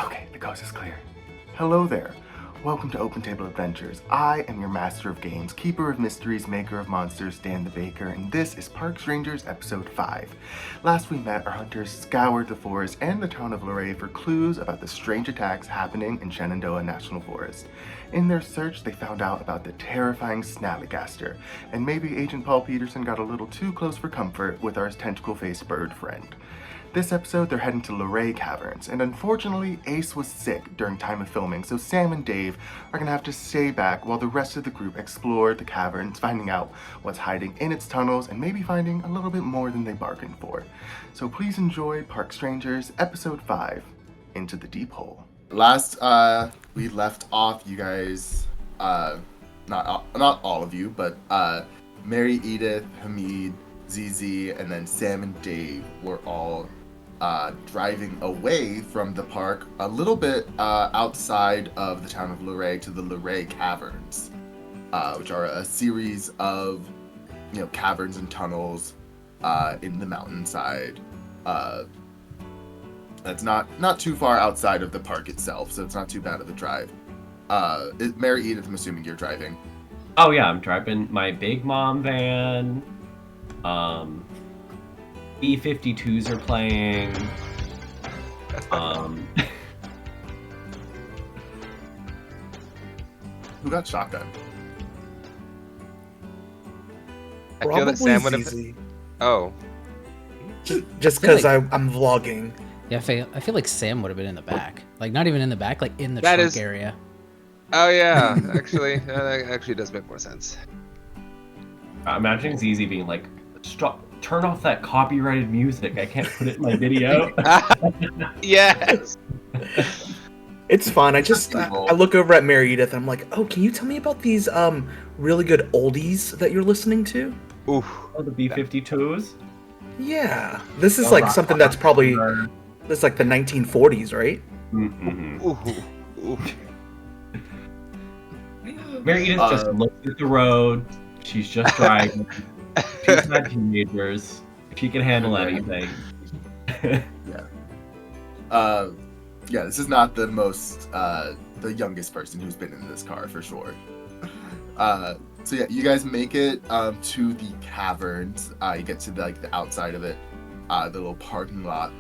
Okay, the coast is clear. Hello there. Welcome to Open Table Adventures. I am your master of games, keeper of mysteries, maker of monsters, Dan the Baker, and this is Parks Rangers Episode 5. Last we met, our hunters scoured the forest and the town of Luray for clues about the strange attacks happening in Shenandoah National Forest. In their search, they found out about the terrifying Snallygaster, and maybe Agent Paul Peterson got a little too close for comfort with our tentacle-faced bird friend. This episode, they're heading to Luray Caverns, and unfortunately, Ace was sick during time of filming, so Sam and Dave are gonna have to stay back while the rest of the group explore the caverns, finding out what's hiding in its tunnels, and maybe finding a little bit more than they bargained for. So please enjoy Parks Rangers Episode 5, Into the Deep Hole. Last, we left off, you guys, not all of you, but, Mary, Edith, Hamid, ZZ, and then Sam and Dave were all driving away from the park a little bit outside of the town of Luray to the Luray Caverns, which are a series of caverns and tunnels in the mountainside. That's not too far outside of the park itself, so it's not too bad of a drive. Mary Edith, I'm assuming you're driving. Oh yeah, I'm driving my Big Mom van. B-52s are playing. Who got shotgun? I feel that Sam would have. Oh. Just because I'm vlogging. Yeah, I feel like Sam would have been in the back. Like, not even in the back, like in the That trunk is- area. Oh yeah, actually, that actually does make more sense. Imagine ZZ being like, turn off that copyrighted music. I can't put it in my video. Yes. It's fun. I look over at Mary Edith and I'm like, oh, can you tell me about these really good oldies that you're listening to? Oof. Oh, the B-52s? Yeah. This is like something that's probably this is like the 1940s, right? Mm-hmm. Ooh. Mary Edith just looks at the road. She's just driving. She's not teenagers. She can handle anything. Yeah, this is not the most, the youngest person who's been in this car, for sure. So yeah, you guys make it to the caverns. You get to the outside of it, the little parking lot,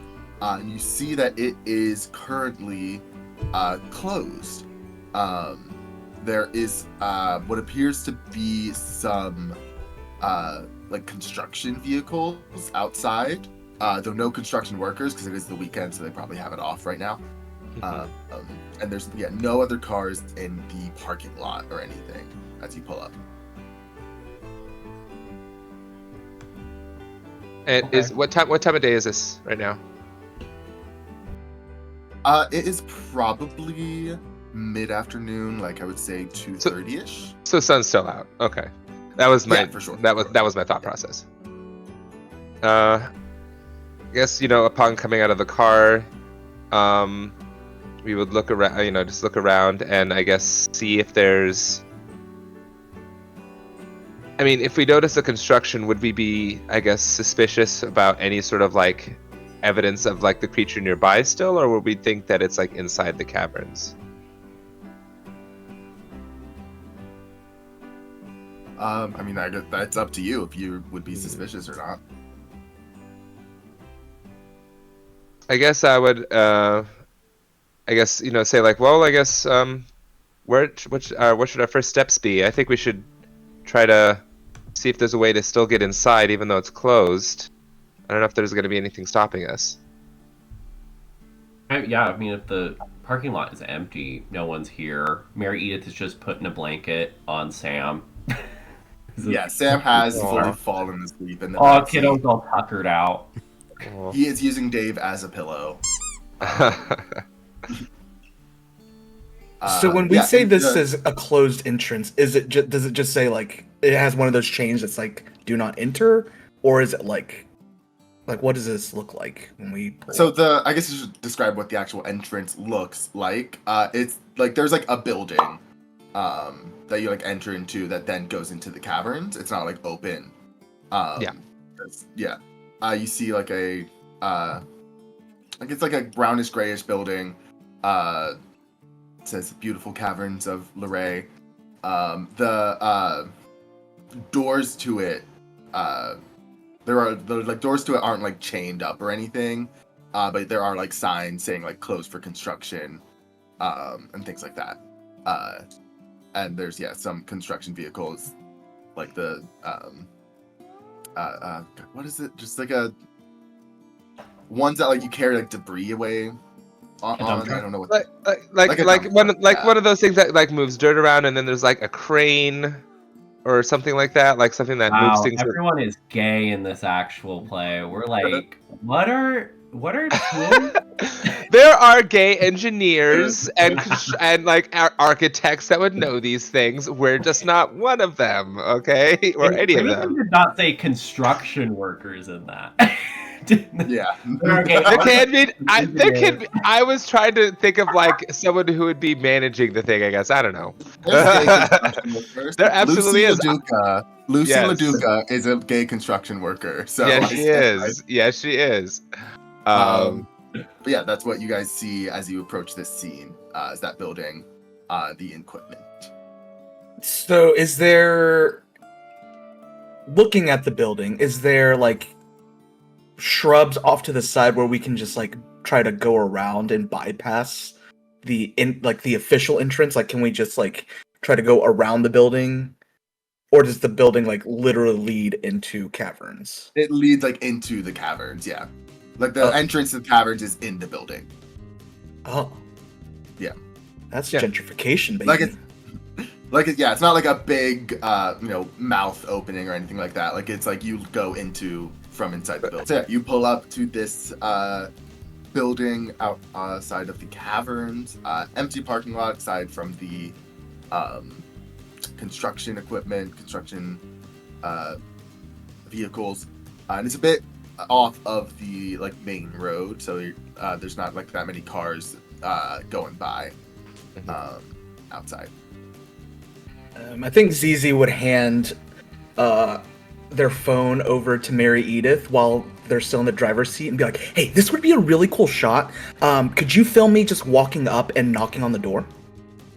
and you see that it is currently closed. There is what appears to be some construction vehicles outside. Though no construction workers, because it is the weekend, so they probably have it off right now. And there's no other cars in the parking lot or anything as you pull up. And Okay. what time of day is this right now? It is probably mid-afternoon, like I would say 2:30ish. So sun's still out. Okay, that was my for sure. that was my thought process. I guess upon coming out of the car, we would look around. Just look around and I guess see if there's. I mean, if we notice the construction, would we be, I guess, suspicious about any sort of evidence of the creature nearby still, or would we think that it's inside the caverns? I mean, I guess that's up to you if you would be suspicious or not. I guess I would, say what should our first steps be? I think we should try to see if there's a way to still get inside even though it's closed. I don't know if there's going to be anything stopping us. I mean, if the parking lot is empty, no one's here. Mary Edith is just putting a blanket on Sam. Yeah, Sam has fully fallen asleep in the Oh, back seat. kiddo's all tuckered out. He is using Dave as a pillow. So when we say this is a closed entrance, does it just say it has one of those chains that's do not enter, or is it like what does this look like when we pull? So I guess you should describe what the actual entrance looks like. It's there's a building that you enter into that then goes into the caverns. It's not open. You see it's a brownish grayish building It says beautiful caverns of Luray. The doors to it, the doors to it aren't like chained up or anything, but there are like signs saying like closed for construction, and things like that. And there's some construction vehicles, like the what is it? Just like ones that like you carry like debris away on. I don't know what. One of those things that like moves dirt around, and then there's like a crane or something like that, like something that moves Wow, things. everyone is gay in this actual play. We're like, what are twins? There are gay engineers and like architects that would know these things. We're just not one of them, okay? Or any of them. Did not say construction workers in that. Yeah. There can be. I was trying to think of like someone who would be managing the thing. I guess I don't know. There absolutely is. Lucy LaDuca is a gay construction worker. So yes, she is. Yes, she is. But yeah, that's what you guys see as you approach this scene. Is that building, the equipment. So, is there, looking at the building, is there like shrubs off to the side where we can just like try to go around and bypass the official entrance? Like, can we just like try to go around the building, or does the building like literally lead into caverns? It leads like into the caverns. Yeah, like the entrance to the caverns is in the building. Oh, yeah, that's gentrification, baby. It's not like a big mouth opening or anything like that. Like it's like you go into from inside the building. So yeah, you pull up to this building outside of the caverns, empty parking lot aside from the construction equipment, construction vehicles, and it's a bit off of the like main road, so there's not like that many cars going by outside. I think ZZ would hand their phone over to Mary Edith while they're still in the driver's seat and be like, "Hey, this would be a really cool shot. Could you film me just walking up and knocking on the door?"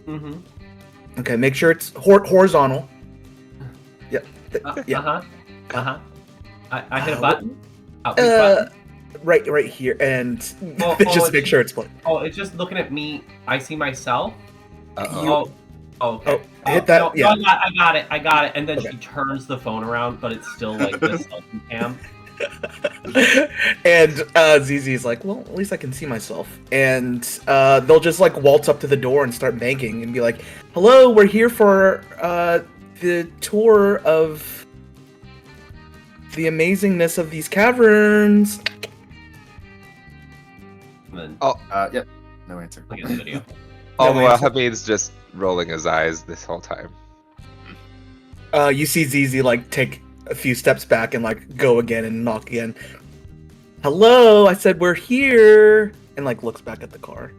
Mm-hmm. Okay, make sure it's horizontal. Yeah. I hit a button. Button. Right here, and just make sure it's playing. Oh, it's just looking at me. I see myself. Okay. Hit that. No, yeah, no, I got it. And then she turns the phone around, but it's still like the selfie cam. And ZZ's like, well, at least I can see myself. And they'll just like waltz up to the door and start banging and be like, "Hello, we're here for the tour of the amazingness of these caverns." And then, Yep, no answer. look at the video. All the while, Hamid's just rolling his eyes this whole time. You see ZZ like take a few steps back and like go again and knock again. "Hello, I said we're here," and like looks back at the car.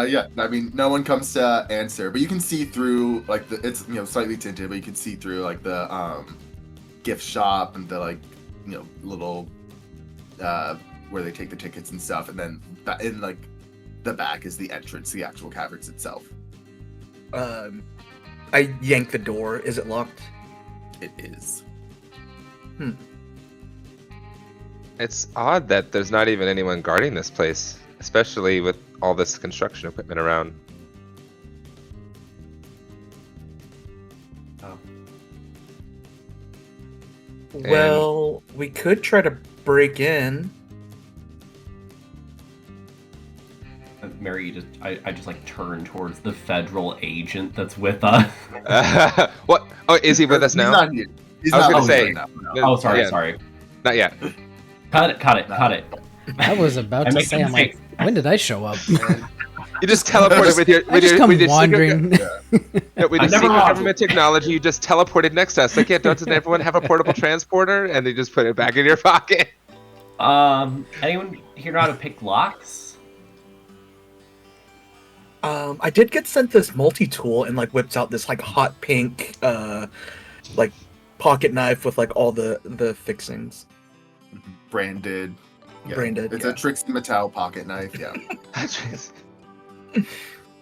Yeah, I mean, no one comes to answer, but you can see through like it's slightly tinted, but you can see through like the gift shop and the like little where they take the tickets and stuff, and then in like the back is the entrance, the actual caverns itself. I yank the door. Is it locked? It is. It's odd that there's not even anyone guarding this place, especially with all this construction equipment around. Oh. Well, we could try to break in. Mary, I just like turn towards the federal agent that's with us. What? Oh, is he with us now? He's not here. He's I was not gonna say. right now. Oh, sorry, Yeah, sorry. Not yet. Cut it. I was about I to make say, I'm like, mistakes. when did I show up? You just teleported with your I just come with your wandering. with your never secret wrong. government technology. You just teleported next to us. Like, yeah, doesn't everyone have a portable transporter? And they just put it back in your pocket. Anyone here know how to pick locks? I did get sent this multi-tool and like whips out this like hot pink like pocket knife with like all the fixings. Branded Yeah. Branded, It's yeah. a Trixie Mattel pocket knife. Yeah.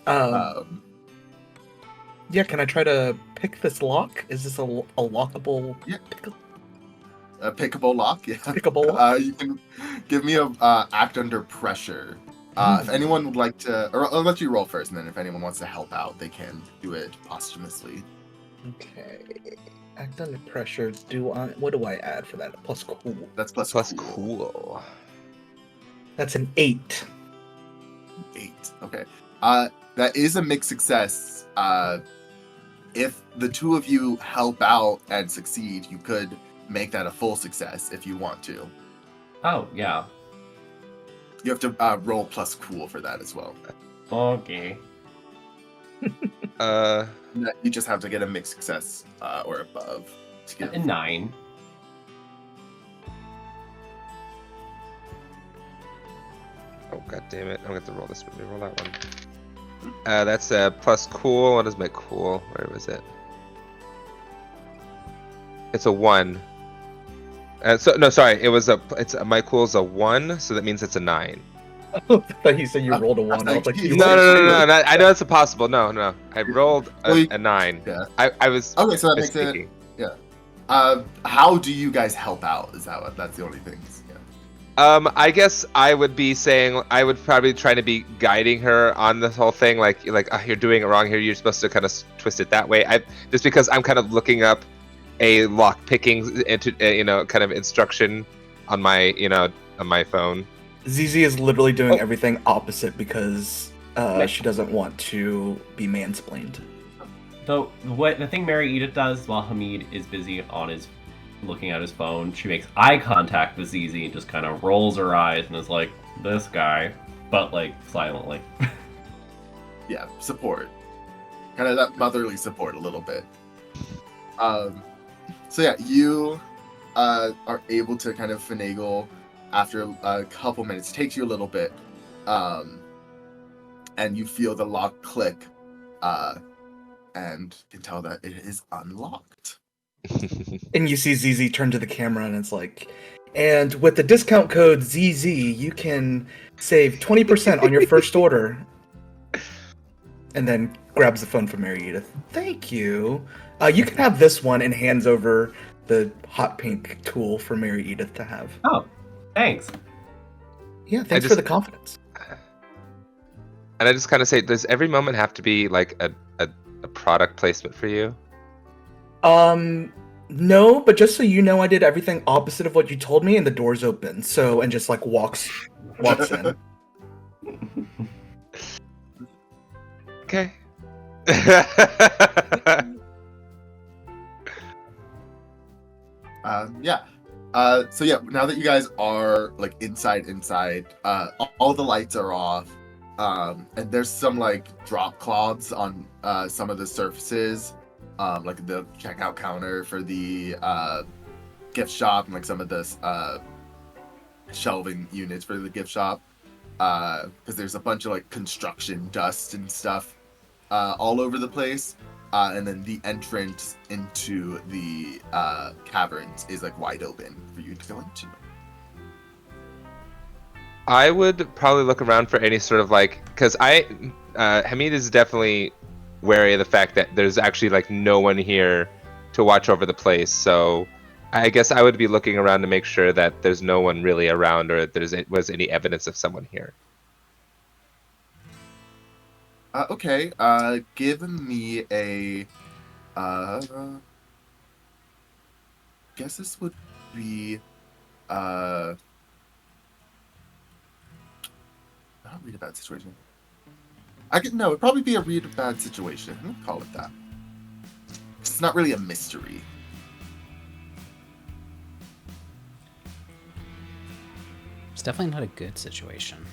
Um, Yeah, can I try to pick this lock? Is this a lockable? Yeah. A pickable lock. Yeah. Pickable lock? You can give me a act under pressure. If anyone would like to, or I'll let you roll first, and then if anyone wants to help out, they can do it posthumously. Okay. Act under pressure. What do I add for that? Plus cool. That's plus cool. That's an 8. 8. Okay. That is a mixed success. If the two of you help out and succeed, you could make that a full success if you want to. Oh, yeah. You have to roll plus cool for that as well. Okay. You just have to get a mixed success or above to give. A 9. Oh, god damn it. I'm going to have to roll this one. Let me roll that one. That's plus cool. What is my cool? Where was it? It's a 1. My cool's a 1, so that means it's a 9. I thought you said you rolled a 1. I was like, you No. I know it's impossible. No. I rolled a 9. Yeah. I was Okay, so that makes misspeaking. it. Yeah. How do you guys help out? That's the only thing. Yeah. I guess I would be saying I would probably try to be guiding her on this whole thing, like you're doing it wrong here. You're supposed to kind of twist it that way. Just because I'm kind of looking up a lock picking kind of instruction on my on my phone. ZZ is literally doing everything opposite because she doesn't want to be mansplained. So the thing Mary Edith does while Hamid is busy on his looking at his phone, she makes eye contact with ZZ and just kind of rolls her eyes and is like, "This guy," but like silently. Yeah, support. Kind of that motherly support a little bit. So yeah, you are able to kind of finagle after a couple minutes. It takes you a little bit, and you feel the lock click, and can tell that it is unlocked. And you see ZZ turn to the camera and it's like, and with the discount code ZZ, you can save 20% on your first order. And then grabs the phone from Mary Edith. Thank you. You can have this one, and hands over the hot pink tool for Mary Edith to have. Oh, thanks. Yeah, thanks for the confidence. And I just kind of say, does every moment have to be like a product placement for you? No, but just so you know, I did everything opposite of what you told me, and the door's open. So, and just like walks in. Okay. Yeah. So yeah, now that you guys are like inside, all the lights are off, and there's some like drop cloths on some of the surfaces, like the checkout counter for the gift shop and like some of the shelving units for the gift shop, because there's a bunch of like construction dust and stuff all over the place. And then the entrance into the caverns is like wide open for you to go into. I would probably look around for any sort of like, because Hamid is definitely wary of the fact that there's actually like no one here to watch over the place. So I guess I would be looking around to make sure that there's no one really around, or that was any evidence of someone here. Okay, give me a, guess this would be, not read a bad situation. It'd probably be a read a bad situation. I'm gonna call it that. It's not really a mystery. It's definitely not a good situation.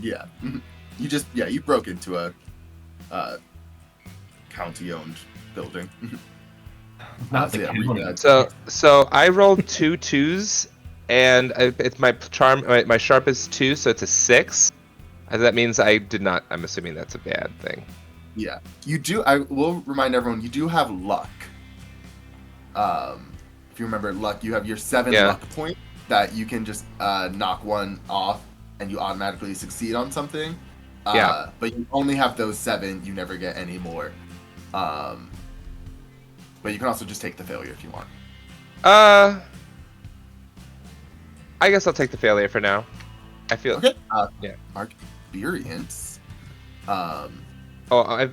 Yeah. You broke into a county-owned building. Not so the yeah, county. read that. So I rolled 2 2s, and it's my my sharp is 2, so it's a 6. That means I did not. I'm assuming that's a bad thing. Yeah, you do. I will remind everyone, you do have luck. If you remember luck, you have your 7 luck point, that you can just knock one off and you automatically succeed on something. Yeah. But you only have those 7. You never get any more. But you can also just take the failure if you want. I guess I'll take the failure for now. I feel. Okay. Yeah. Experience. Oh,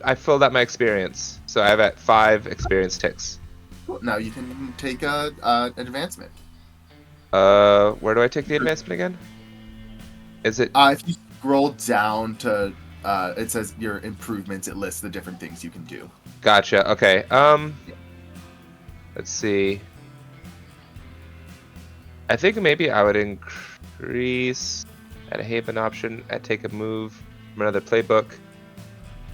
I filled out my experience, so I have at 5 experience ticks. Cool. Now you can take an advancement. Where do I take the advancement again? Is it? If you scroll down to, it says your improvements. It lists the different things you can do. Gotcha. Okay. Let's see. I think maybe I would increase at a haven option. I'd take a move from another playbook.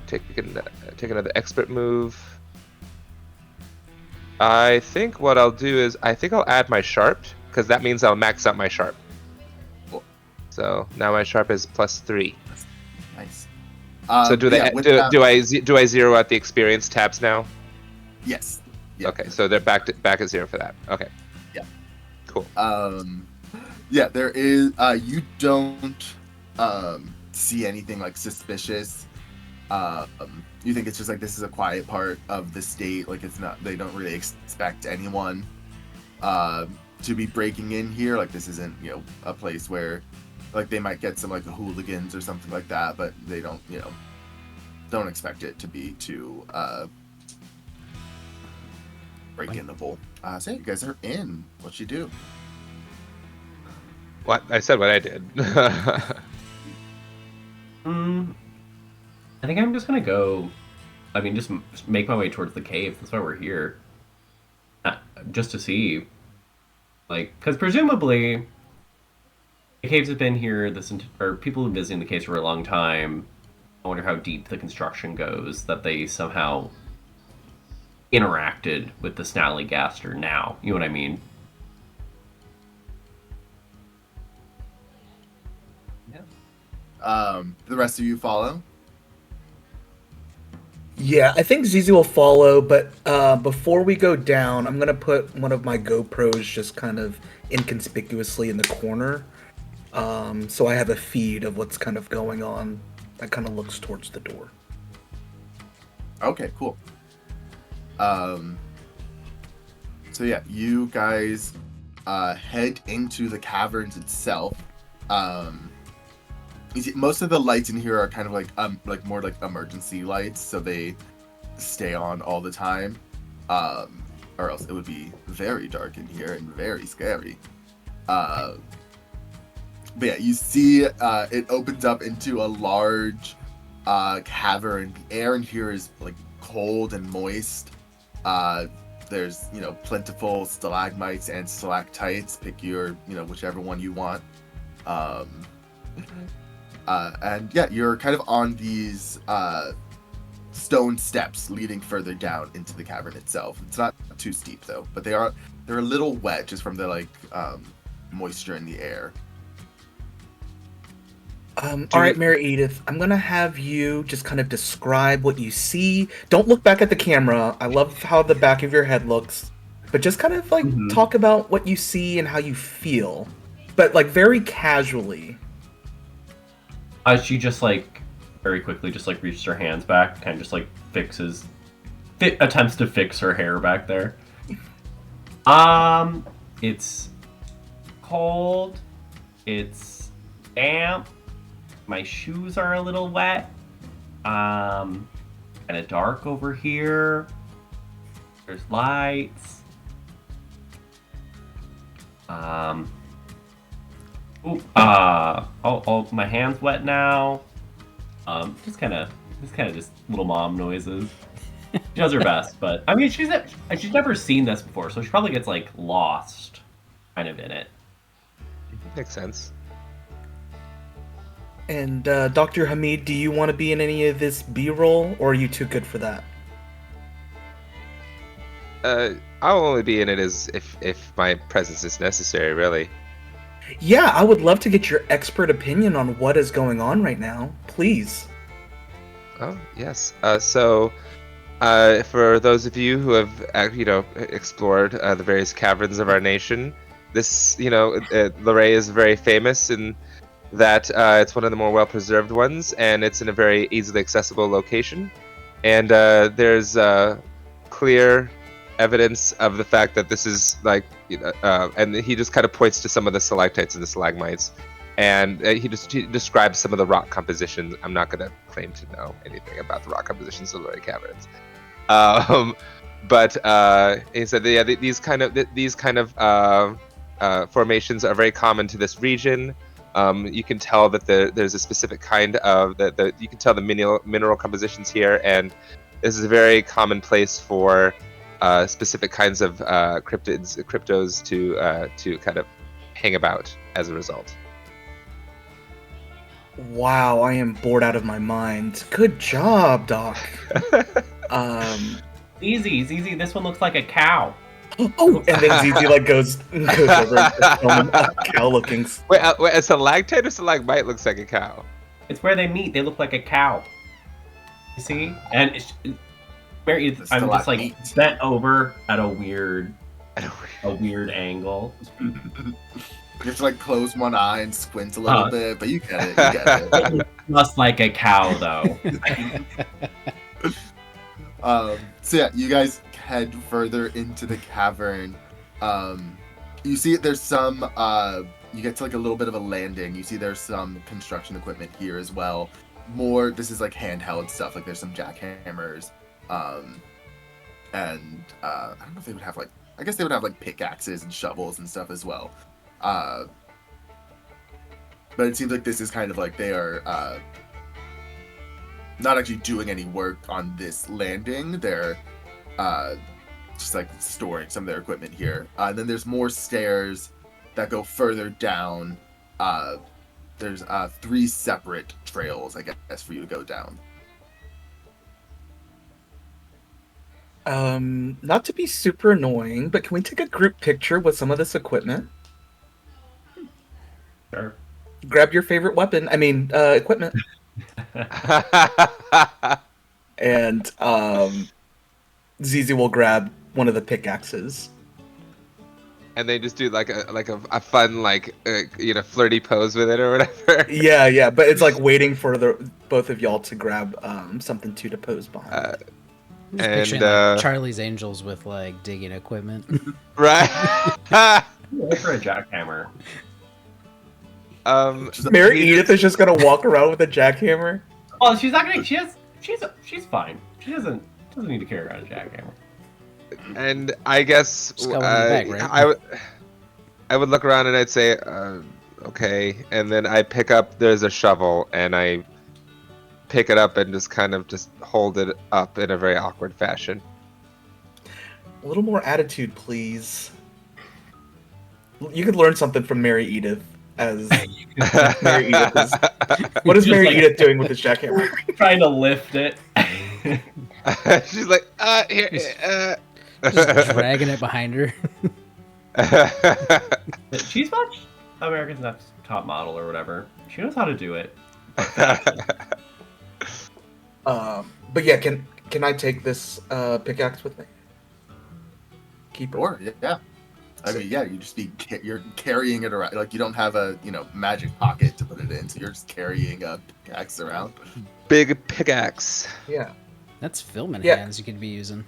Take another expert move. I think what I'll do is I'll add my sharp, because that means I'll max out my sharp. Cool. So now my sharp is +3. Nice. So do I zero out the experience tabs now? Yes. Yeah. Okay, so they're back at 0 for that. Okay. Yeah. Cool. Yeah, there is. You don't see anything like suspicious. You think it's just like this is a quiet part of the state. Like it's not. They don't really expect anyone to be breaking in here. Like this isn't a place where like they might get some like hooligans or something like that, but they don't don't expect it to be too break-in-able. So you guys are in. What you do? What I said, what I did. I think I'm just gonna go. I mean, just make my way towards the cave. That's why we're here. Just to see, like, because presumably the caves have been here. Or people have been visiting the caves for a long time. I wonder how deep the construction goes. That they somehow interacted with the Snallygaster now. You know what I mean? The rest of you follow? Yeah, I think Zizi will follow, but before we go down, I'm gonna put one of my GoPros just kind of inconspicuously in the corner, so I have a feed of what's kind of going on that kind of looks towards the door. Okay, cool. So yeah, you guys head into the caverns itself. You see, most of the lights in here are kind of like more like emergency lights, so they stay on all the time, or else it would be very dark in here and very scary. But yeah, you see it opens up into a large cavern. The air in here is like cold and moist. There's plentiful stalagmites and stalactites. Pick your whichever one you want. And yeah, you're kind of on these stone steps leading further down into the cavern itself. It's not too steep though, but they're a little wet just from the moisture in the air. All right, Mary Edith, I'm gonna have you just kind of describe what you see. Don't look back at the camera. I love how the back of your head looks, but just kind of talk about what you see and how you feel, but very casually. She just very quickly just reaches her hands back, kind of just attempts to fix her hair back there. It's cold. It's damp. My shoes are a little wet. Kind of dark over here. There's lights. My hand's wet now. Just kind of just little mom noises. She does her best, but I mean, she's never seen this before, so she probably gets lost, kind of in it. Makes sense. And Dr. Hamid, do you want to be in any of this B-roll, or are you too good for that? I'll only be in it if my presence is necessary, really. Yeah, I would love to get your expert opinion on what is going on right now. Please. Oh, yes. So, for those of you who have, explored the various caverns of our nation, this, Luray is very famous in that it's one of the more well-preserved ones, and it's in a very easily accessible location. And there's clear evidence of the fact that this is like, and he just kind of points to some of the stalactites and the stalagmites, and he describes some of the rock compositions. I'm not going to claim to know anything about the rock compositions of the Luray Caverns. But he said, yeah, these kind of formations are very common to this region. You can tell that there's a specific kind of you can tell the mineral compositions here, and this is a very common place for specific kinds of cryptos to kind of hang about as a result. Wow, I am bored out of my mind. Good job, Doc. ZZ, this one looks like a cow. Oh, and then ZZ like goes over and film a cow looking. Wait, a stalactite or stalagmite looks like a cow? It's where they meet. They look like a cow. You see? And I'm just like bent over at a weird angle. You have to like close one eye and squint a little bit, but you get it. You get it. Just like a cow, though. So yeah, you guys head further into the cavern. You see there's some you get to like a little bit of a landing. You see there's some construction equipment here as well. This is like handheld stuff, like there's some jackhammers. And I don't know if they would have like, I guess they would have like pickaxes and shovels and stuff as well. But it seems like this is kind of like they are not actually doing any work on this landing. They're just like storing some of their equipment here. Then there's more stairs that go further down. There's 3 separate trails, I guess, for you to go down. Not to be super annoying, but can we take a group picture with some of this equipment? Sure. Grab your favorite weapon. I mean, equipment. And ZZ will grab one of the pickaxes. And they just do like a fun flirty pose with it or whatever. Yeah, but it's like waiting for both of y'all to grab something to pose behind. I'm just picturing like Charlie's Angels with like digging equipment. Right. Wait for a jackhammer. Mary Edith is just gonna walk around with a jackhammer. Well, she's not gonna. She's fine. She doesn't need to carry around a jackhammer. And I guess bag, right? I would look around and I'd say, okay. And then I pick up. There's a shovel, and I pick it up and just kind of just hold it up in a very awkward fashion. A little more attitude, please. You could learn something from Mary Edith. As Mary Edith is. What is Mary Edith doing with the jackhammer? Trying to lift it. She's like, here. Just dragging it behind her. She's much America's Next Top Model or whatever. She knows how to do it. But yeah, can I take this pickaxe with me? Keep it. Or yeah. I mean, yeah, you're carrying it around. Like you don't have a magic pocket to put it in, so you're just carrying a pickaxe around. Big pickaxe. Yeah. That's filming hands you could be using.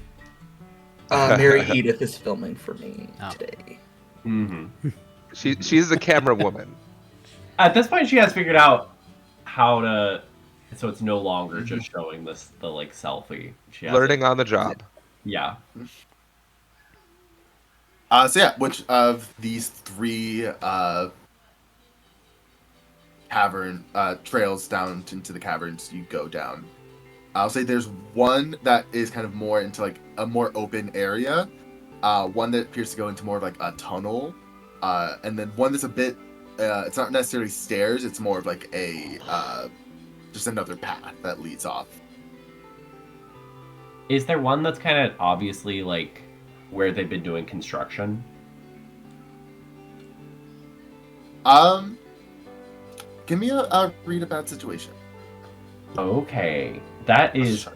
Mary Edith is filming for me today. Mm-hmm. She's the camera woman. At this point, she has figured out how to, so it's no longer just showing the selfie. She has learning on the job. Yeah. So yeah, which of these 3 cavern trails down into the caverns you go down? I'll say there's one that is kind of more into like a more open area, one that appears to go into more of like a tunnel, and then one that's a bit, it's not necessarily stairs, it's more of like a, just another path that leads off. Is there one that's kind of obviously like where they've been doing construction? Give me a read about situation. Okay, that is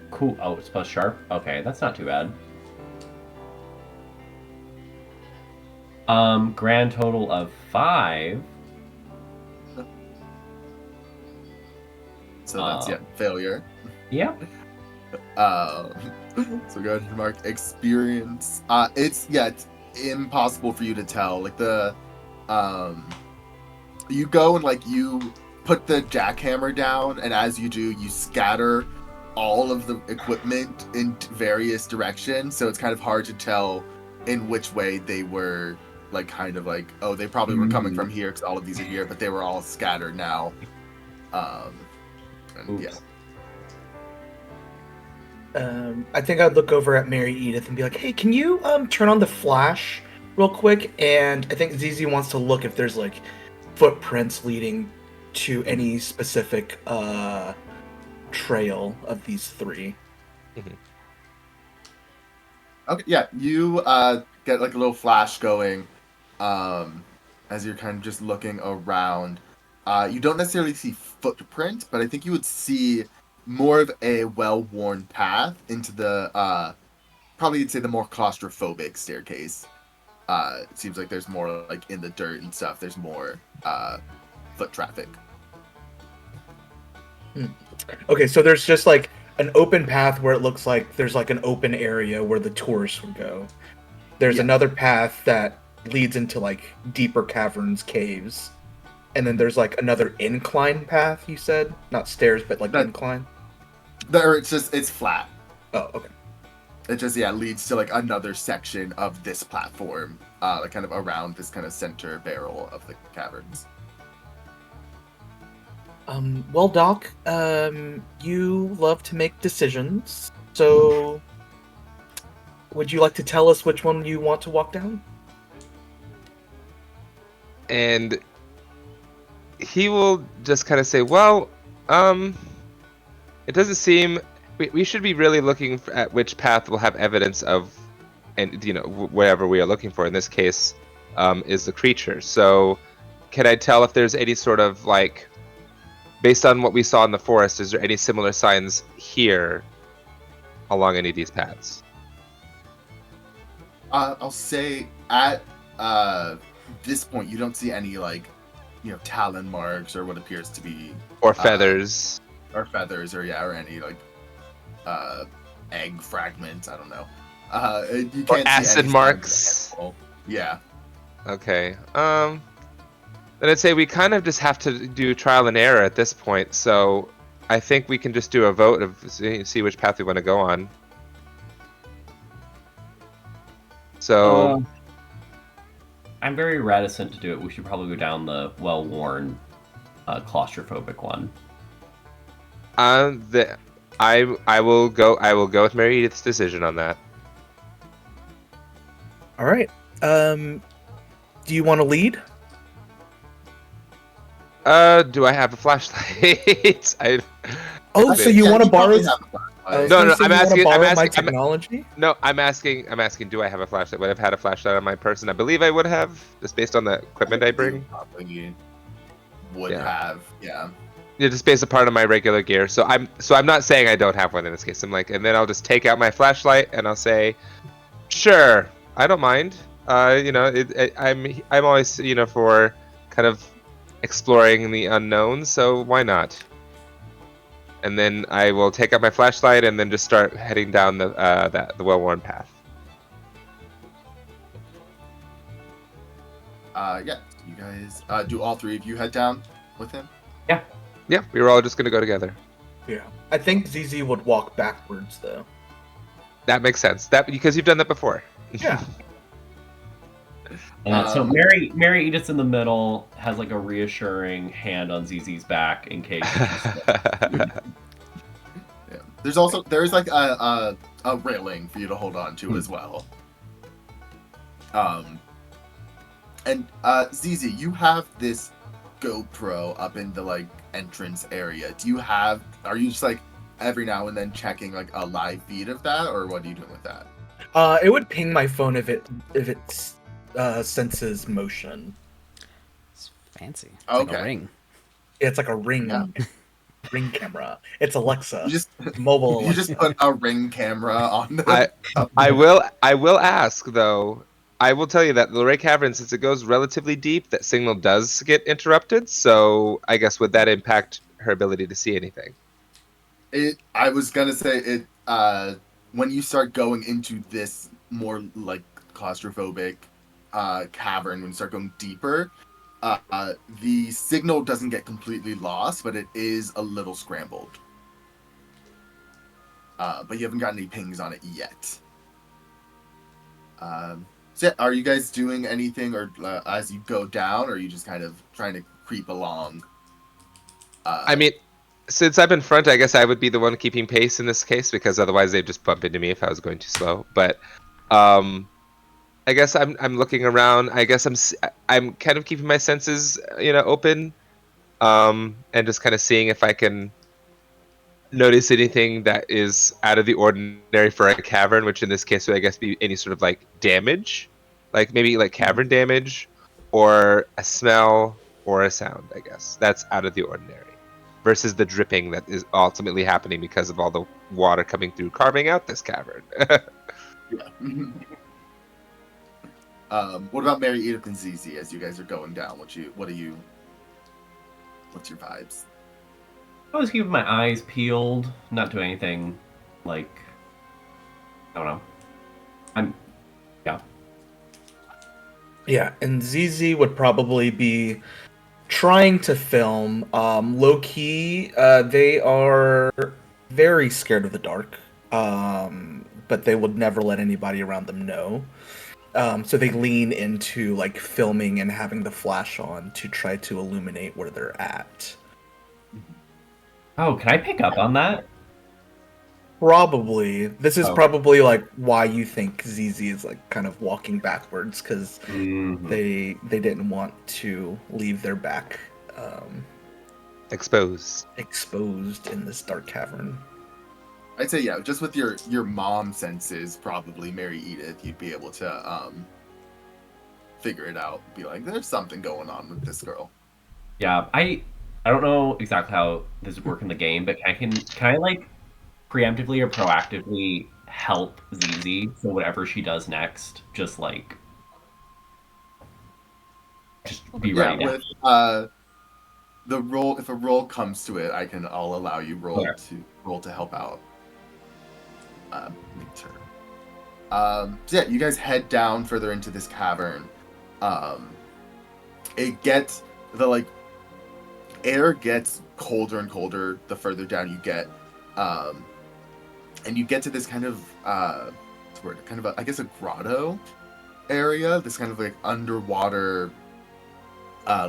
cool. Oh, it's plus sharp. Okay, that's not too bad. Grand total of 5. So that's failure. Yeah. So go ahead and mark experience. It's impossible for you to tell. Like you go and like you put the jackhammer down, and as you do, you scatter all of the equipment in various directions. So it's kind of hard to tell in which way they were. Like kind of like, oh, they probably were coming from here because all of these are here, but they were all scattered now. And, Oops. I think I'd look over at Mary Edith and be like, "Hey, can you turn on the flash real quick?" And I think ZZ wants to look if there's like footprints leading to any specific trail of these 3. Okay, yeah, you get like a little flash going as you're kind of just looking around. You don't necessarily see footprints, but I think you would see more of a well-worn path into the probably you'd say the more claustrophobic staircase. It seems like there's more like in the dirt and stuff. There's more foot traffic. Okay, so there's just like an open path where it looks like there's like an open area where the tourists would go. There's another path that leads into like deeper caverns, caves. And then there's like another incline path, you said? Not stairs, but like incline? It's flat. Oh, okay. It just leads to like another section of this platform, like kind of around this kind of center barrel of the caverns. Well, Doc, you love to make decisions, so would you like to tell us which one you want to walk down? And he will just kind of say, well, it doesn't seem... We should be really looking at which path will have evidence of, and whatever we are looking for. In this case, is the creature. So, can I tell if there's any sort of like, based on what we saw in the forest, is there any similar signs here along any of these paths? I'll say at this point you don't see any like, talon marks or what appears to be or feathers, or any like egg fragments. I don't know. You can't or acid marks. Yeah. Okay. Then I'd say we kind of just have to do trial and error at this point. So I think we can just do a vote of see which path we want to go on. So I'm very reticent to do it. We should probably go down the well-worn, claustrophobic one. I will go with Mary Edith's decision on that. All right. Do you want to lead? Do I have a flashlight? So you want to borrow? No, I'm asking my technology. No, I'm asking. Do I have a flashlight? Would I have had a flashlight on my person? I believe I would have, just based on the equipment I bring. Probably would have. Yeah. Yeah, just based upon of my regular gear. So I'm not saying I don't have one in this case. I'm like, and then I'll just take out my flashlight and I'll say, sure, I don't mind. I'm always for kind of exploring the unknown, so why not? And then I will take out my flashlight and then just start heading down the well-worn path. You guys, do all 3 of you head down with him? Yeah, we were all just gonna go together. Yeah, I think ZZ would walk backwards though. That makes sense. That because you've done that before. Yeah. So Mary Edith's in the middle, has like a reassuring hand on ZZ's back in case. There's like a railing for you to hold on to as well. And ZZ, you have this GoPro up in the like entrance area. Are you just like every now and then checking like a live feed of that, or what are you doing with that? It would ping my phone if it senses motion. It's fancy. It's Okay. like a ring. It's like a ring. Yeah. Ring camera. It's Alexa. You just Mobile Alexa. You just put a ring camera on the I will ask though. I will tell you that the Luray Cavern, since it goes relatively deep, that signal does get interrupted. So I guess would that impact her ability to see anything? I was gonna say it. When you start going into this more like claustrophobic cavern, when you start going deeper, the signal doesn't get completely lost, but it is a little scrambled. But you haven't got any pings on it yet. So yeah, are you guys doing anything, or as you go down, or are you just kind of trying to creep along? I mean, since I'm in front, I guess I would be the one keeping pace in this case, because otherwise they'd just bump into me if I was going too slow. But I guess I'm looking around. I guess I'm kind of keeping my senses, open, and just kind of seeing if I can notice anything that is out of the ordinary for a cavern, which in this case would, I guess, be any sort of like damage, like maybe like cavern damage, or a smell or a sound. I guess that's out of the ordinary, versus the dripping that is ultimately happening because of all the water coming through, carving out this cavern. Yeah. What about Mary, Edith, and Zizi as you guys are going down? What's your vibes? I was keeping my eyes peeled, not doing anything like, I don't know. Yeah. Yeah, and ZZ would probably be trying to film. Low key, they are very scared of the dark, but they would never let anybody around them know. So they lean into like filming and having the flash on to try to illuminate where they're at. Oh, can I pick up on that? Probably. This is Okay. probably like why you think ZZ is like kind of walking backwards, because Mhm. they didn't want to leave their back Exposed. exposed in this dark cavern. I'd say yeah, just with your mom senses, probably Mary Edith, you'd be able to figure it out. Be like, there's something going on with this girl. Yeah, I don't know exactly how this would work in the game, but can I like preemptively or proactively help ZZ so whatever she does next, just be Yeah, ready to. with the roll, if a roll comes to it, I'll allow you roll to help out. Later. So yeah, you guys head down further into this cavern. It gets air gets colder and colder the further down you get, and you get to this kind of I guess a grotto area, this kind of like underwater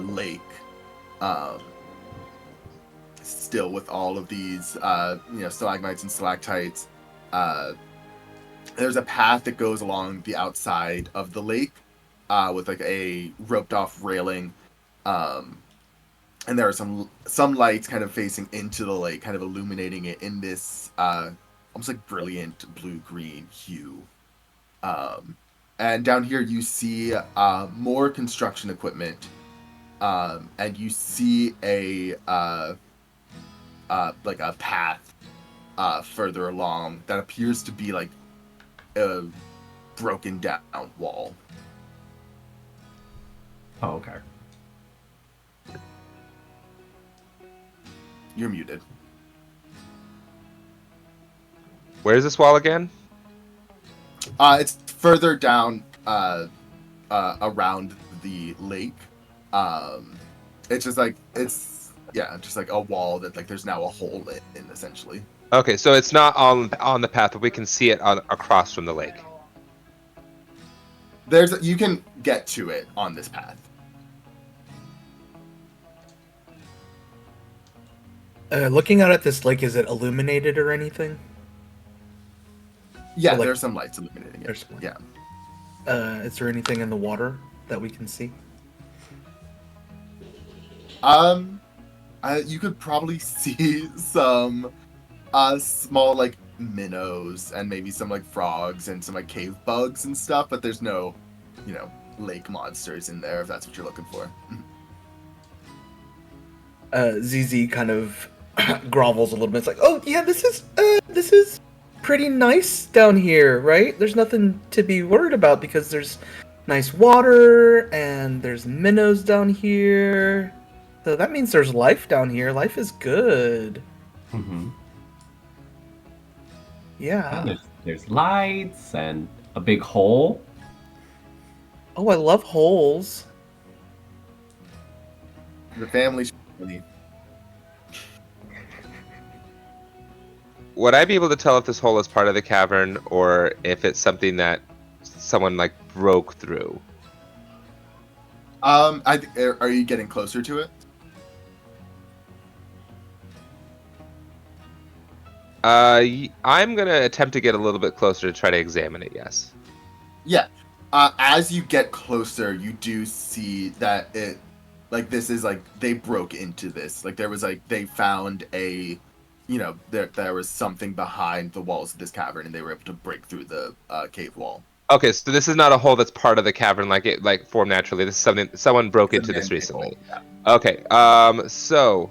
lake, still with all of these stalagmites and stalactites. There's a path that goes along the outside of the lake, with like a roped off railing, and there are some lights kind of facing into the lake, kind of illuminating it in this almost like brilliant blue-green hue. And down here you see more construction equipment, and you see a like a path further along that appears to be like a broken down wall. Oh, okay. You're muted. Where's this wall again? It's further down around the lake. It's just like just like a wall that like there's now a hole in essentially. Okay, so it's not on the path, but we can see it across from the lake. You can get to it on this path. Looking out at this lake, is it illuminated or anything? Yeah, So, like, there's some lights illuminating it. there's some light. Yeah. Is there anything in the water that we can see? You could probably see some small like minnows and maybe some like frogs and some like cave bugs and stuff, but there's no, lake monsters in there if that's what you're looking for. ZZ kind of grovels a little bit. It's like, oh yeah, this is pretty nice down here, right? There's nothing to be worried about because there's nice water, and there's minnows down here. So that means there's life down here. Life is good. Mm-hmm. Yeah. There's lights and a big hole. Oh, I love holes. The family. Would I be able to tell if this hole is part of the cavern or if it's something that someone like broke through? Are you getting closer to it? I'm gonna attempt to get a little bit closer to try to examine it. Yes. Yeah. As you get closer, you do see that it, like, this is like they broke into this. Like there was like they found a, there was something behind the walls of this cavern, and they were able to break through the cave wall. Okay, so this is not a hole that's part of the cavern, like it like formed naturally. This is something someone broke into this recently. Yeah. Okay. So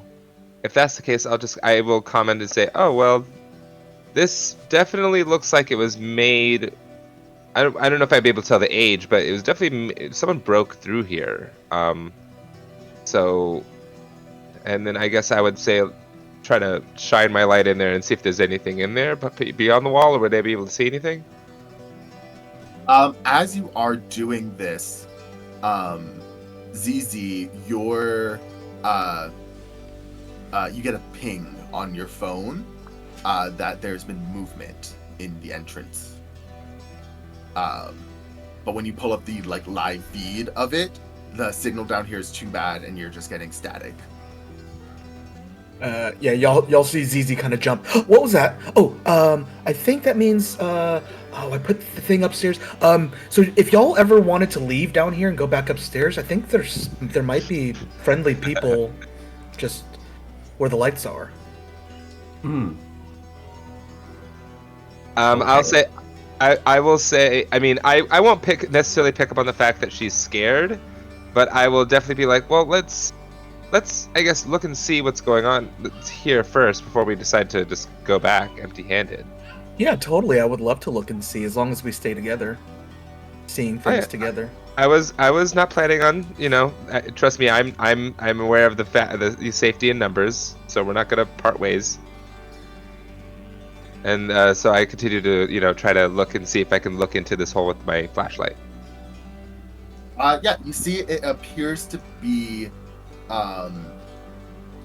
if that's the case, I will comment and say, oh well, this definitely looks like it was made. I don't know if I'd be able to tell the age, but it was definitely someone broke through here. So, and then I guess I would say, try to shine my light in there and see if there's anything in there, but beyond the wall, or would I be able to see anything? As you are doing this, ZZ, you get a ping on your phone that there's been movement in the entrance. But when you pull up the live feed of it, the signal down here is too bad, and you're just getting static. Yeah, y'all see ZZ kind of jump. What was that? Oh, I think that means, I put the thing upstairs. So if y'all ever wanted to leave down here and go back upstairs, I think there might be friendly people just where the lights are. Hmm. I'll say, I will say, I mean, I won't necessarily pick up on the fact that she's scared, but I will definitely be like, well, let's I guess look and see what's going on here first before we decide to just go back empty-handed. Yeah, totally. I would love to look and see, as long as we stay together, seeing things together. I was not planning on, trust me, I'm aware of the safety in numbers, so we're not gonna part ways. And so I continue to, try to look and see if I can look into this hole with my flashlight. Yeah, you see it appears to be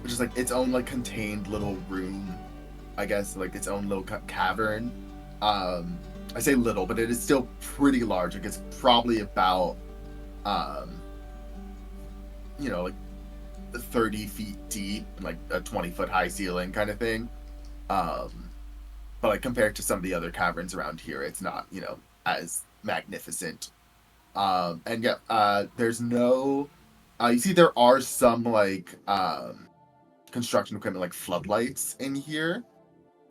just like its own contained little room, I guess, like its own little cavern. I say little, but it is still pretty large. Like it's probably about 30 feet deep, like a 20-foot high ceiling kind of thing. But compared to some of the other caverns around here, it's not as magnificent. And yeah, there's no. You see, there are some construction equipment, like floodlights in here,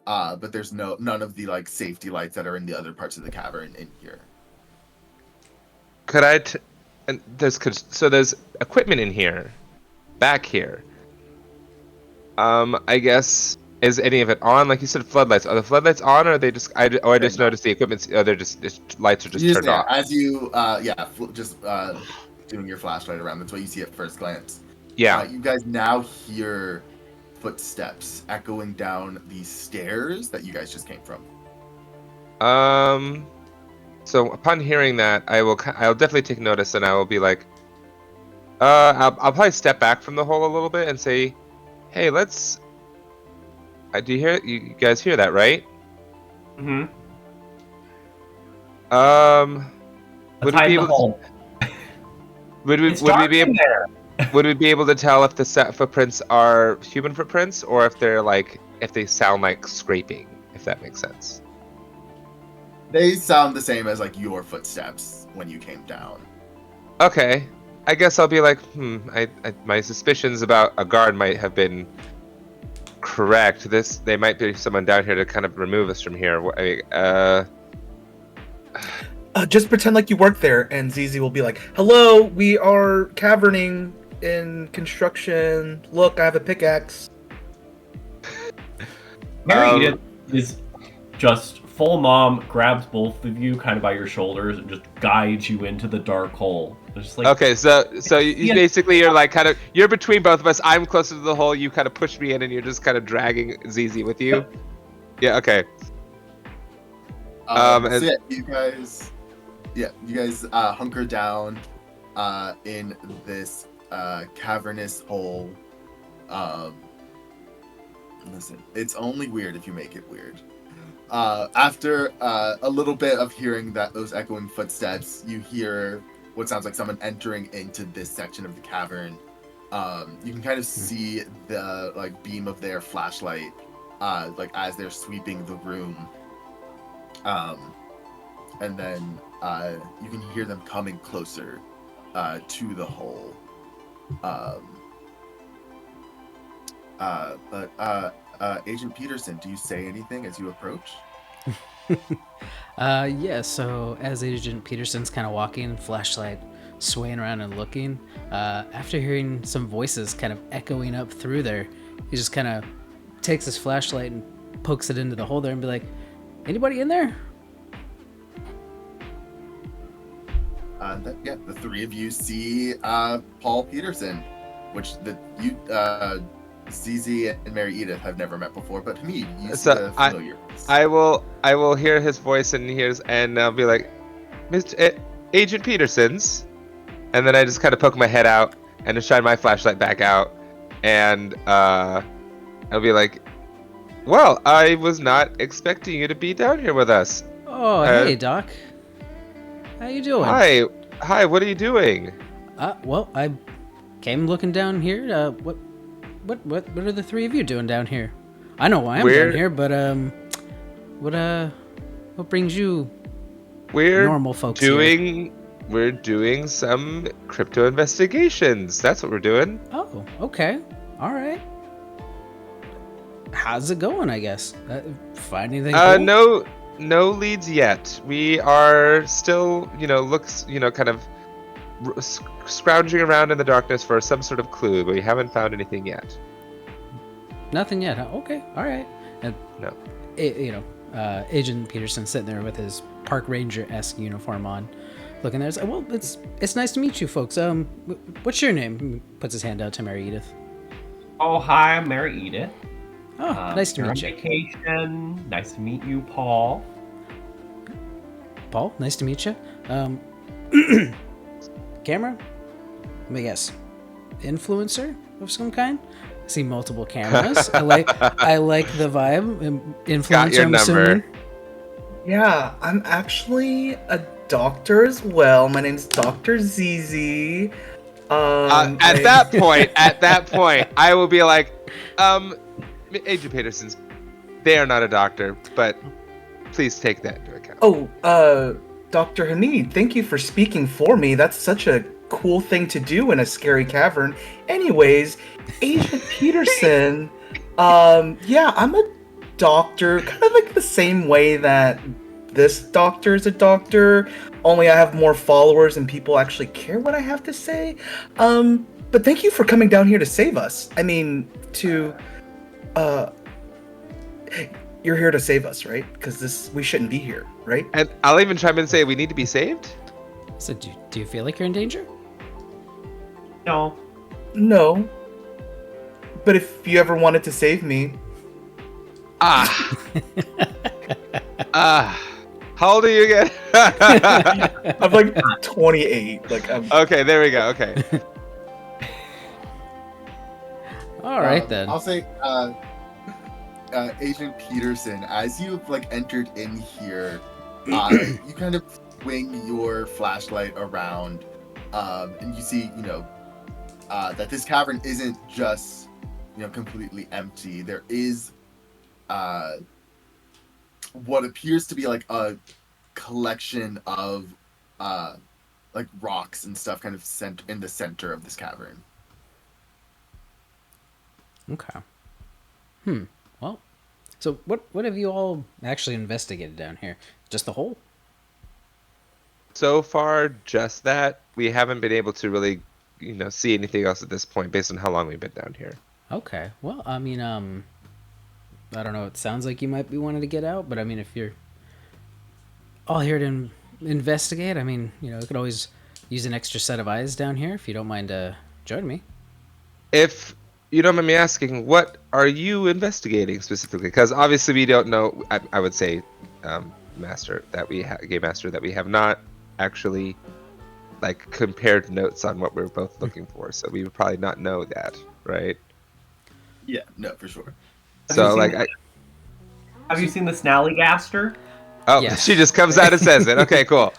but there's none of the safety lights that are in the other parts of the cavern in here. Could I? And there's equipment in here, back here. I guess, is any of it on? Like you said, floodlights. Are the floodlights on, or are they just? I just noticed the equipment's. They're just lights are just turned off. As you doing your flashlight around, that's what you see at first glance. Yeah. You guys now hear footsteps echoing down these stairs that you guys just came from. So upon hearing that, I'll definitely take notice, and I will be like, I'll probably step back from the hole a little bit and say, hey, let's. Do you guys hear that, right? Mm-hmm. Would we be able to? Would we be able? Would we be able to tell if the footprints are human footprints, or if they sound like scraping? If that makes sense. They sound the same as your footsteps when you came down. Okay, I guess I'll be like, my suspicions about a guard might have been correct. They might be someone down here to kind of remove us from here. Just pretend like you work there, and ZZ will be like, hello, we are caverning in construction. Look, I have a pickaxe. Mary Edith is just full mom grabs both of you kind of by your shoulders and just guides you into the dark hole. It's just like, Okay, so you basically you're like kind of you're between both of us. I'm closer to the hole. You kind of push me in, and you're just kind of dragging ZZ with you. Yeah. Okay. So you guys hunker down in this cavernous hole. Listen, it's only weird if you make it weird. After a little bit of hearing those echoing footsteps, you hear what sounds like someone entering into this section of the cavern. You can kind of see the beam of their flashlight, as they're sweeping the room. And then you can hear them coming closer to the hole. But Agent Peterson, do you say anything as you approach? Yeah, so as Agent Peterson's kind of walking, flashlight swaying around and looking, after hearing some voices kind of echoing up through there, he just kind of takes his flashlight and pokes it into the hole there and be like, anybody in there? The three of you see Paul Peterson, which ZZ and Mary Edith have never met before, but Hamid, you see the familiar face. I will hear his voice and I'll be like, Mr. Agent Peterson's, and then I just kind of poke my head out and just shine my flashlight back out, and I'll be like, well, I was not expecting you to be down here with us. Oh, hey, Doc. How you doing? Hi, what are you doing? Well, I came looking down here. What are the three of you doing down here? I know why I'm down here, but what brings you normal folks here? We're doing some crypto investigations. That's what we're doing. Oh, okay. All right. How's it going, I guess? Find anything cool? No leads yet. We are still, kind of scrounging around in the darkness for some sort of clue, but we haven't found anything yet. Nothing yet. Huh? Okay. All right. No. Agent Peterson sitting there with his park ranger-esque uniform on, looking there. Well, it's nice to meet you folks. What's your name? He puts his hand out to Mary Edith. oh, hi, I'm Mary Edith. Oh, nice to you're meet on you. vacation. Nice to meet you, Paul. Paul, nice to meet you. Camera? Let me guess. Influencer of some kind? I see multiple cameras. I like the vibe. Influencer, Got your I'm number. assuming. Yeah, I'm actually a doctor as well. My name's Dr. ZZ. At that point, I will be like, Agent Peterson's, they are not a doctor, but please take that into account. Oh, Dr. Hamid, thank you for speaking for me. That's such a cool thing to do in a scary cavern. Anyways, Agent Peterson, yeah, I'm a doctor, kind of like the same way that this doctor is a doctor, only I have more followers and people actually care what I have to say. But thank you for coming down here to save us. I mean, you're here to save us, right? Because we shouldn't be here, right? And I'll even chime in and say we need to be saved. So do you feel like you're in danger? No. No. But if you ever wanted to save me... How old are you again? I'm like 28. Okay, there we go. Okay. All right, then. I'll say, Agent Peterson, as you've entered in here, you kind of swing your flashlight around, and you see, that this cavern isn't just, completely empty. There is, what appears to be a collection of, rocks and stuff kind of in the center of this cavern. Okay. Well, so what have you all actually investigated down here? Just the hole? So far, just that. We haven't been able to really, see anything else at this point based on how long we've been down here. Okay. Well, I mean, I don't know. It sounds like you might be wanting to get out, but I mean, if you're all here to investigate. I mean, I could always use an extra set of eyes down here if you don't mind joining me. If you don't mind me asking, what are you investigating specifically? Because obviously we don't know. I would say, master that we game master that we have not actually like compared notes on what we're both looking for, so we would probably not know that, right? Yeah, no, for sure. So like, Have you seen the Snallygaster? oh, Yes. she just comes out and says it. Okay, cool.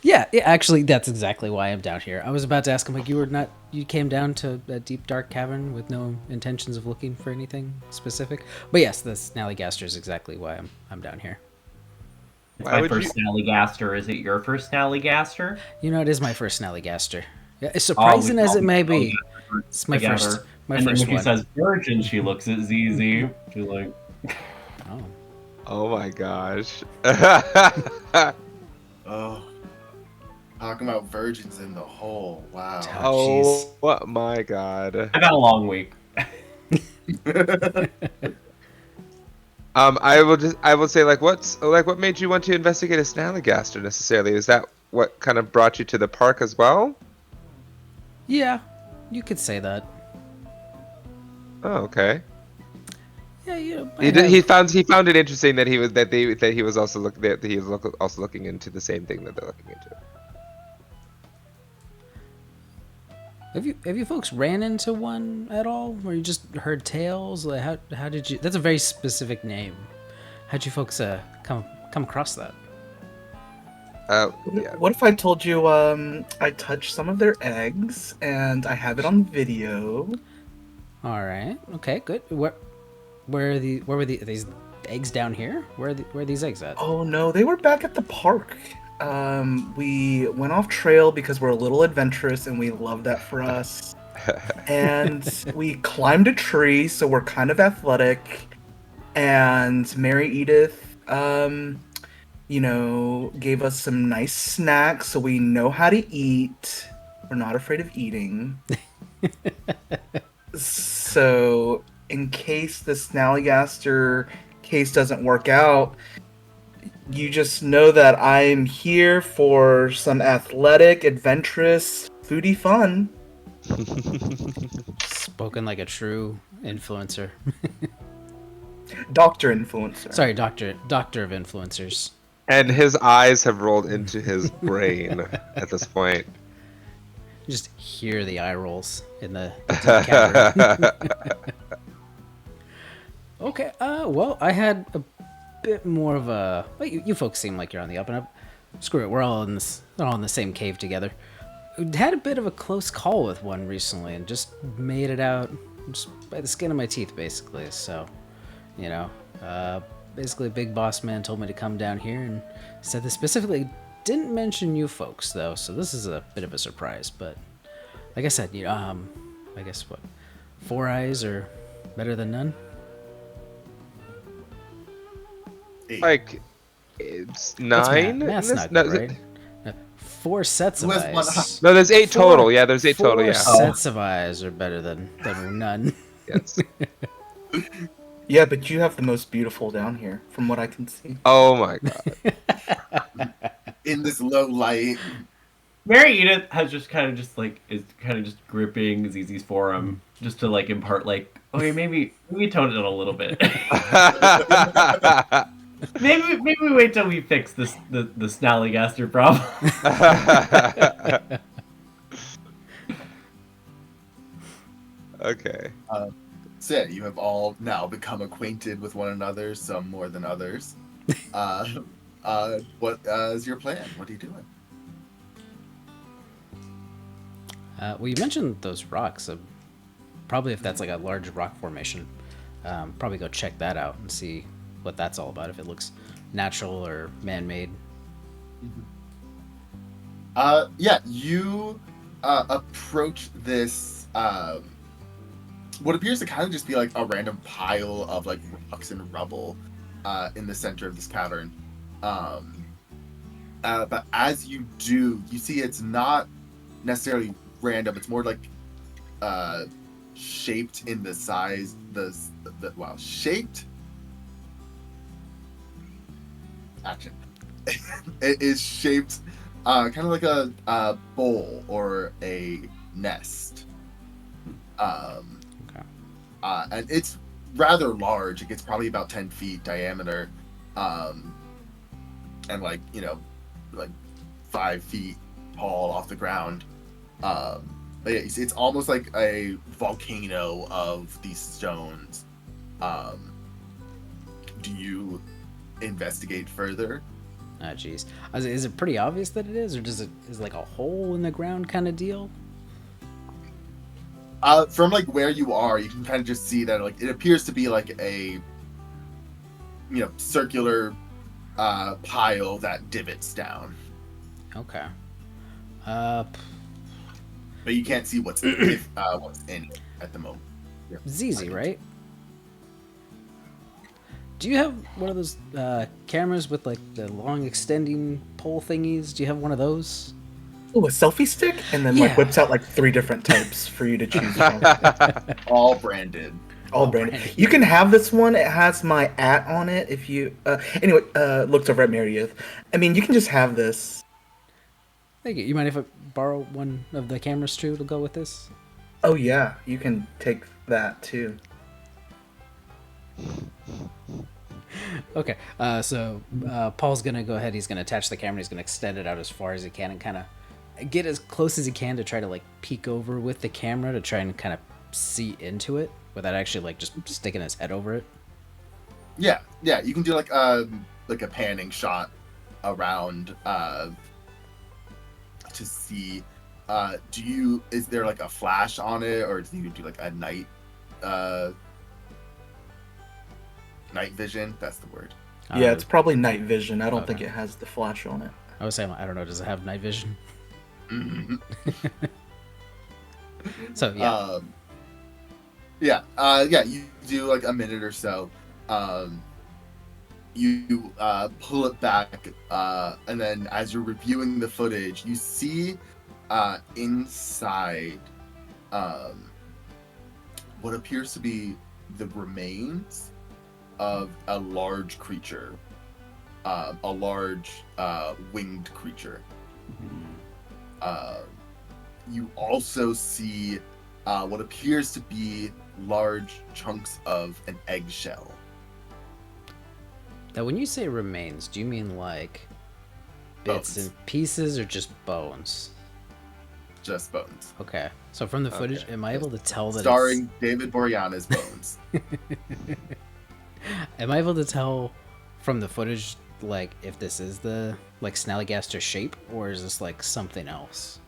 Yeah, actually, that's exactly why I'm down here. I was about to ask him, like, you came down to a deep, dark cavern with no intentions of looking for anything specific. But yes, the Snallygaster is exactly why I'm down here. It's Why my would first Snallygaster. Is it your first Snallygaster? It is my first Snallygaster. Yeah, as Oh, surprising we as it probably may know be, that it's my together. first And then when she one. says virgin, she looks at ZZ. She's like, Oh. Oh my gosh. Oh, talking about virgins in the hole. Wow. Oh my god. I got a long week. I will say what made you want to investigate a Snallygaster necessarily? Is that what kind of brought you to the park as well? Yeah, you could say that. Oh, okay. Yeah, He found it interesting that he was also looking into the same thing that they're looking into. Have you folks ran into one at all, or you just heard tales? Like how did you? That's a very specific name. How'd you folks come across that? Yeah. What if I told you I touched some of their eggs and I have it on video? All right. Okay. Good. Where were these eggs down here? Where are these eggs at? Oh no, they were back at the park. We went off trail because we're a little adventurous and we love that for us. And we climbed a tree, so we're kind of athletic. And Mary Edith, gave us some nice snacks so we know how to eat. We're not afraid of eating. So, in case the Snallygaster case doesn't work out, you just know that I'm here for some athletic, adventurous, foodie fun. Spoken like a true influencer. Doctor influencer. Sorry, doctor of influencers. And his eyes have rolled into his brain at this point. You just hear the eye rolls in the deep cavern. Okay. Well, I had a bit more of a. Well, you folks seem like you're on the up and up. Screw it. We're all in the same cave together. Had a bit of a close call with one recently, and just made it out just by the skin of my teeth, basically. So, basically, Big Boss Man told me to come down here and said this specifically. Didn't mention you folks though, so this is a bit of a surprise. But like I said, I guess what, 4 eyes are better than none. Like, it's 9? That's not good, right? 4 sets of Who has one eyes. No, there's 8 total. Yeah, there's 8 total. 4 Yeah. sets of eyes are better than none. Yes. Yeah, but you have the most beautiful down here, from what I can see. Oh my god. In this low light. Mary Edith has just gripping ZZ's forearm just to like impart like, okay, maybe tone it down a little bit. maybe we wait till we fix the Snallygaster problem. Okay. So yeah, you have all now become acquainted with one another, some more than others. What is your plan? What are you doing? Well, you mentioned those rocks. Probably if that's like a large rock formation, probably go check that out and see what that's all about. If it looks natural or man-made. Yeah, you approach this what appears to kind of just be like a random pile of like rocks and rubble in the center of this cavern. But as you do, you see it's not necessarily random. It's more like shaped in the size, shaped. Action. it is shaped kind of like a bowl or a nest. Okay. And it's rather large. It gets probably about 10 feet diameter, and like 5 feet tall off the ground. But yeah, it's almost like a volcano of these stones. Do you investigate further? Oh, jeez. Is it pretty obvious that it is, or is it like a hole in the ground kind of deal? From like where you are, you can kind of just see that like it appears to be like a circular pile that divots down, Okay. but you can't see what's what's in it at the moment. Yeah. ZZ, right? Do you have one of those cameras with like the long extending pole thingies? Do you have one of those? Oh, a selfie stick, and then Yeah. like whips out like 3 different types for you to choose from. All branded. All branded. You can have this one. It has my on it. If you anyway, looks over at Meredith. I mean, you can just have this. Thank you. You mind if I borrow one of the cameras too to go with this? Oh yeah, you can take that too. Okay. So Paul's gonna go ahead. He's gonna attach the camera. He's gonna extend it out as far as he can and kind of get as close as he can to try to like peek over with the camera to try and kind of see into it without actually like just sticking his head over it. Yeah. You can do like a panning shot around to see. Is there like a flash on it, or do you do like a night vision? That's the word. Yeah, it's probably night vision. I don't Okay. think it has the flash on it. I was saying I don't know. Does it have night vision? Mm-hmm. So yeah. You do like a minute or so. You pull it back, and then as you're reviewing the footage, you see inside what appears to be the remains of a large creature, a large winged creature. You also see what appears to be large chunks of an eggshell. Now, when you say remains, do you mean like bits Bones. and pieces or just bones? Just bones. Okay. So from the footage, Okay. am I able to tell that Starring David Boreanaz's bones. am I able to tell from the footage like if this is the like Snallygaster shape or is this like something else?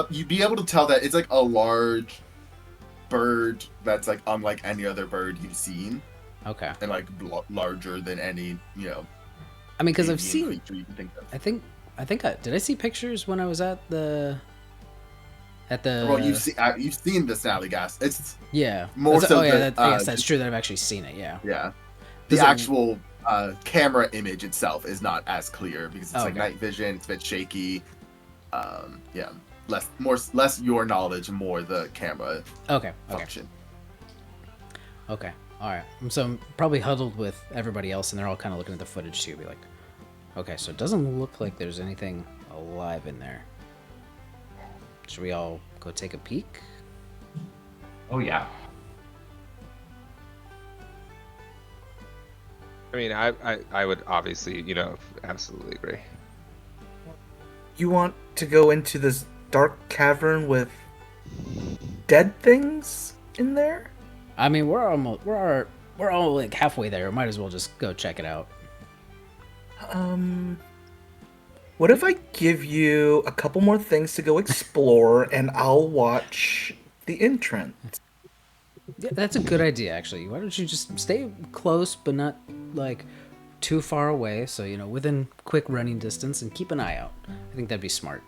You'd be able to tell that it's like a large bird that's like unlike any other bird you've seen, Okay. and like larger than any I mean, because I've avian seen. creature you can think of. I think did I see pictures when I was at the. Well, you've seen the Snallygaster. It's Yeah. more so Oh yeah, the, yes, that's true that I've actually seen it. Yeah. yeah. Does The it- actual camera image itself is not as clear because it's like Okay. night vision. It's a bit shaky. Yeah, less your knowledge, more the camera Okay. function. Okay. All right. So I'm probably huddled with everybody else, and they're all kind of looking at the footage too. Be like, okay, so it doesn't look like there's anything alive in there. Should we all go take a peek? Oh yeah. I mean, I would obviously, absolutely agree. You want to go into this dark cavern with dead things in there? I mean, we're all like halfway there. Might as well just go check it out. What if I give you a couple more things to go explore and I'll watch the entrance? Yeah, that's a good idea, actually. Why don't you just stay close, but not like too far away, so within quick running distance, and keep an eye out. I think that'd be smart.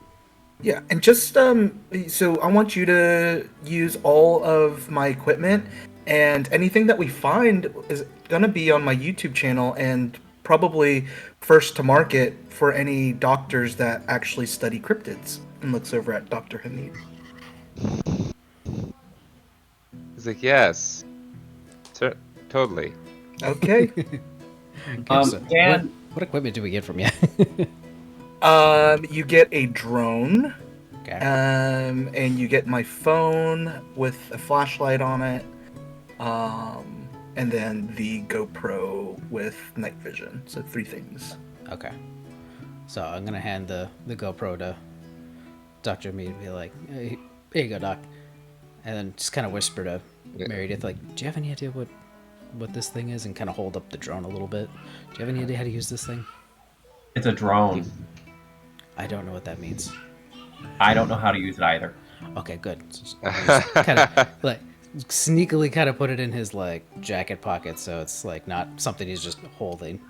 Yeah, and just so I want you to use all of my equipment, and anything that we find is gonna be on my YouTube channel and probably first to market for any doctors that actually study cryptids. And looks over at Dr. Hamid. He's like, yes, totally. Okay. Okay, so Dan, What equipment do we get from you? You get a drone, Okay. and you get my phone with a flashlight on it, and then the GoPro with night vision. So 3 things. Okay. So I'm gonna hand the GoPro to Dr. Mead and be like, hey, here you go, Doc. And then just kind of whisper to Meredith, like, do you have any idea what this thing is? And kind of hold up the drone a little bit. Do you have any idea how to use this thing? It's a drone. I don't know what that means. I don't know how to use it either. Okay, good. Kind of like sneakily kind of put it in his like jacket pocket, so it's like not something he's just holding.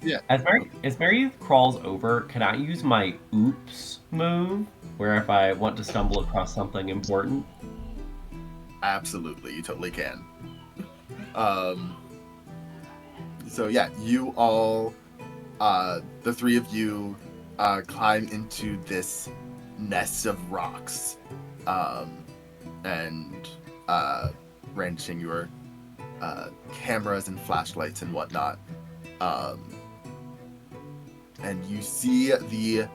Yeah. As Mary crawls over, can I use my oops move, where if I want to stumble across something important? Absolutely, you totally can. So yeah, you all, the 3 of you, climb into this nest of rocks, and brandishing your cameras and flashlights and whatnot. And you see the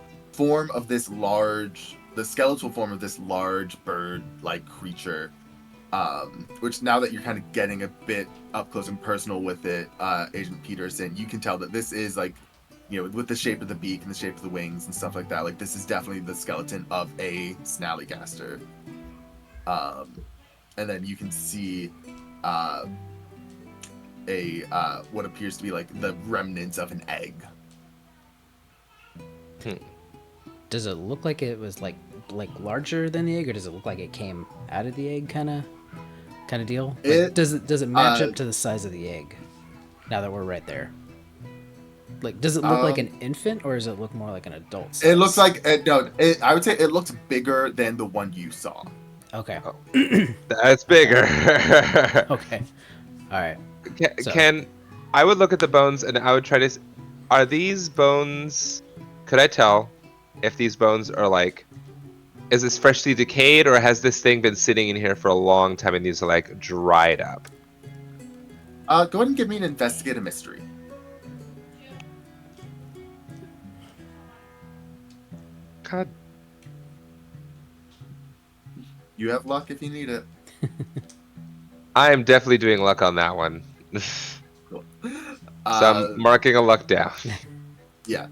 skeletal form of this large bird-like creature, which now that you're kind of getting a bit up close and personal with it, Agent Peterson, you can tell that this is like, with the shape of the beak and the shape of the wings and stuff like that, like this is definitely the skeleton of a snallygaster. And then you can see what appears to be like the remnants of an egg. Does it look like it was like larger than the egg, or does it look like it came out of the egg kind of deal? Like, does it match up to the size of the egg? Now that we're right there, like, does it look like an infant, or does it look more like an adult size? It looks like I would say it looks bigger than the one you saw. Okay. That's bigger. Okay. All right. I would look at the bones and I would try to. Are these bones? Could I tell if these bones are like? Is this freshly decayed, or has this thing been sitting in here for a long time and these are like dried up? Go ahead and give me an investigate a mystery. God. You have luck if you need it. I am definitely doing luck on that one. Cool. So I'm marking a luck down. Yeah.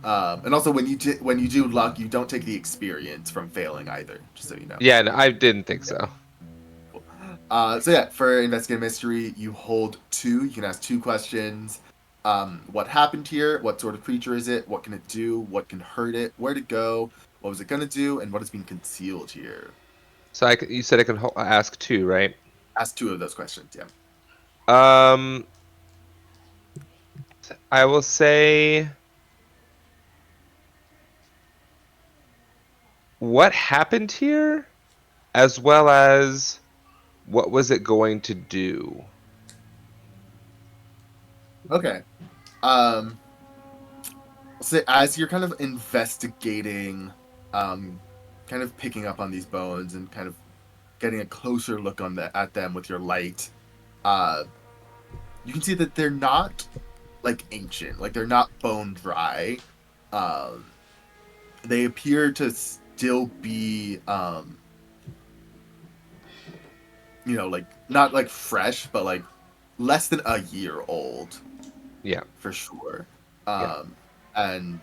And also, when you do luck, you don't take the experience from failing either, just so you know. Yeah, no, I didn't think so. Cool. So yeah, for investigate mystery, you hold 2. You can ask 2 questions. What happened here? What sort of creature is it? What can it do? What can hurt it? Where to go? What was it gonna do? And what is being concealed here? So you said I can ask 2, right? Ask 2 of those questions. Yeah. I will say, what happened here, as well as what was it going to do? Okay. So as you're kind of investigating, kind of picking up on these bones and kind of getting a closer look at them with your light, you can see that they're not like ancient, like they're not bone dry. They appear to still be, like not like fresh, but like less than a year old. Yeah, for sure. Yeah. And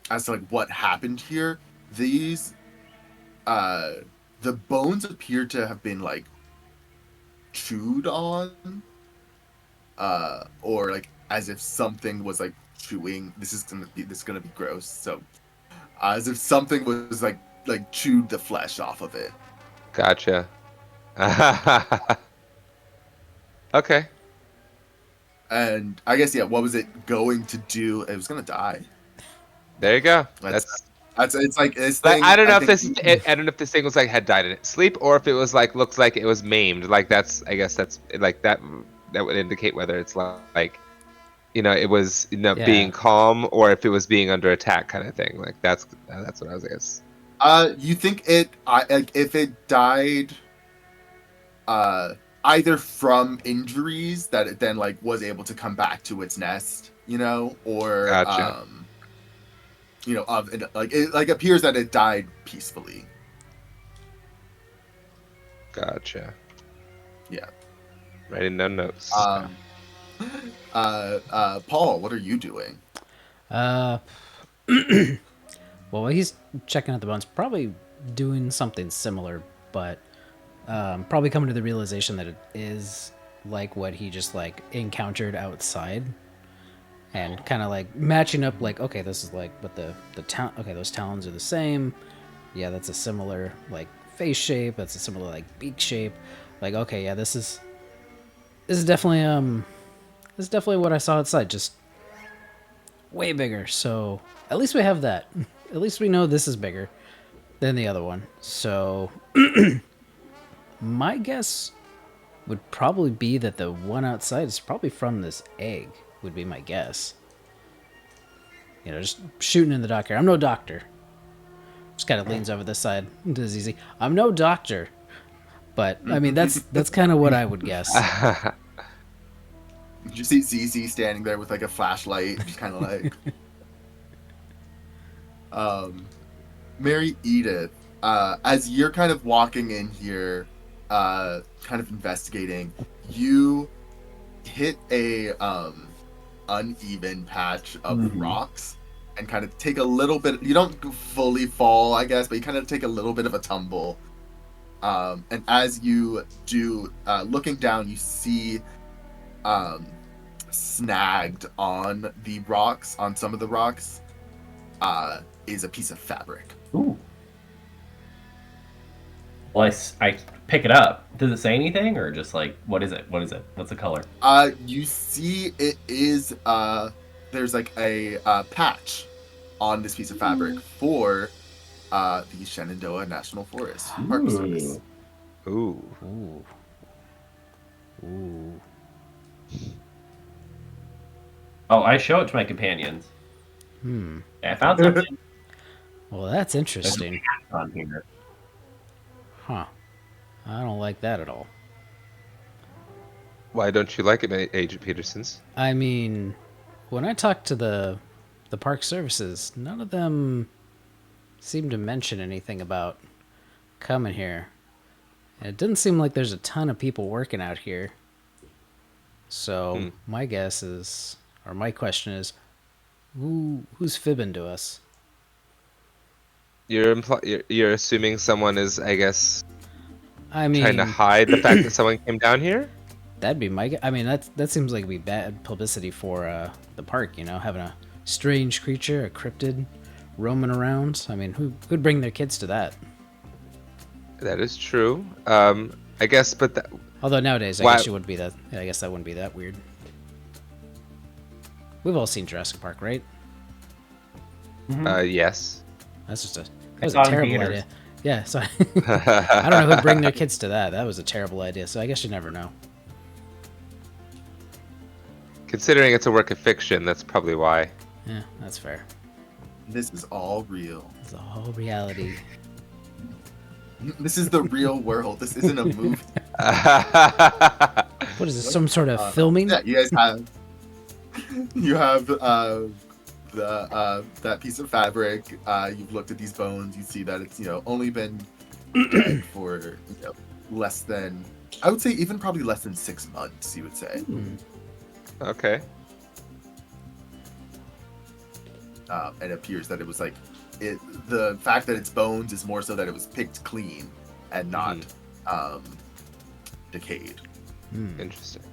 as to like what happened here, these the bones appear to have been like chewed on, or like as if something was like chewing. This is gonna be gross. So as if something was like chewed the flesh off of it. Gotcha. Okay. And I guess, yeah, what was it going to do? It was gonna die. There you go. That's it's like this Like, thing. I don't know if this thing was like had died in its sleep, or if it was like looks like it was maimed. Like I guess that's like that would indicate whether it's like it was being calm, or if it was being under attack kind of thing. Like that's what I was, I guess. You think if it died either from injuries that it then like was able to come back to its nest, or Gotcha. of like it like appears that it died peacefully. Gotcha. Yeah. Writing down notes. Paul, what are you doing? Well, while he's checking out the bones, probably doing something similar, but probably coming to the realization that it is like what he just like encountered outside, and kind of like matching up. Like, okay, this is like what the okay, those talons are the same. Yeah, that's a similar like face shape. That's a similar like beak shape. Like, okay, yeah, this is definitely what I saw outside, just way bigger. So at least we have that. At least we know this is bigger than the other one. So my guess would probably be that the one outside is probably from this egg, would be my guess. Just shooting in the dark here. I'm no doctor. Just kind of leans over this side to ZZ. I'm no doctor. But, I mean, that's kind of what I would guess. Did you see ZZ standing there with like a flashlight, just kind of like... Mary Edith, as you're kind of walking in here, kind of investigating, you hit a uneven patch of rocks and kind of take a little bit. You don't fully fall, I guess, but you kind of take a little bit of a tumble. And as you do, looking down, you see snagged on the rocks, on some of the rocks, is a piece of fabric. Ooh. Well, I pick it up. Does it say anything, or just like, what is it? What's the color? You see it is, there's like a parch on this piece of fabric for the Shenandoah National Forest Park Service. Ooh. Ooh. Ooh. Oh, I show it to my companions. Yeah, I found something Well, that's interesting. on here. Huh. I don't like that at all. Why don't you like it, Agent Petersons? I mean, when I talked to the park services, none of them seemed to mention anything about coming here. And it didn't seem like there's a ton of people working out here. So my guess is, or my question is, who's fibbing to us? You're assuming someone is, I guess, I mean, trying to hide the fact that someone came down here? that'd be my. I mean, that seems like it'd be bad publicity for the park. Having a strange creature, a cryptid, roaming around. I mean, who'd bring their kids to that? That is true. I guess, but Although nowadays, I guess you wouldn't be that. Yeah, I guess that wouldn't be that weird. We've all seen Jurassic Park, right? yes. That was a terrible idea. Yeah, so I don't know who'd bring their kids to that. That was a terrible idea. So I guess you never know. Considering it's a work of fiction, that's probably why. Yeah, that's fair. This is all real. It's all reality. This is the real world. This isn't a movie. What is this? Some sort of filming? Yeah, you guys have. You have that piece of fabric. You've looked at these bones. You see that it's only been dead for less than, I would say, even probably less than 6 months. You would say. Okay. It appears that it was like the fact that it's bones is more so that it was picked clean and not decayed. Interesting.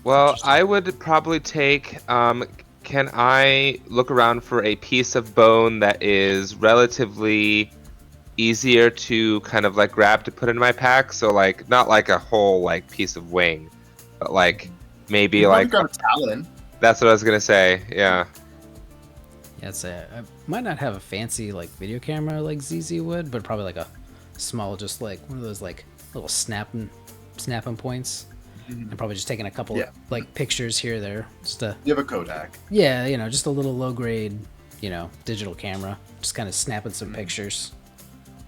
Well, I would probably take. Can I look around for a piece of bone that is relatively easier to kind of like grab to put in my pack? So like not like a whole like piece of wing, but like maybe You like grab a talon. that's what I was gonna say. Yeah. Yeah, I might not have a fancy like video camera like ZZ would, but probably like a small, just like one of those like little snapping points, and probably just taking a couple like pictures here or there. Just You have a Kodak. yeah, just a little low grade, digital camera, just kind of snapping some pictures.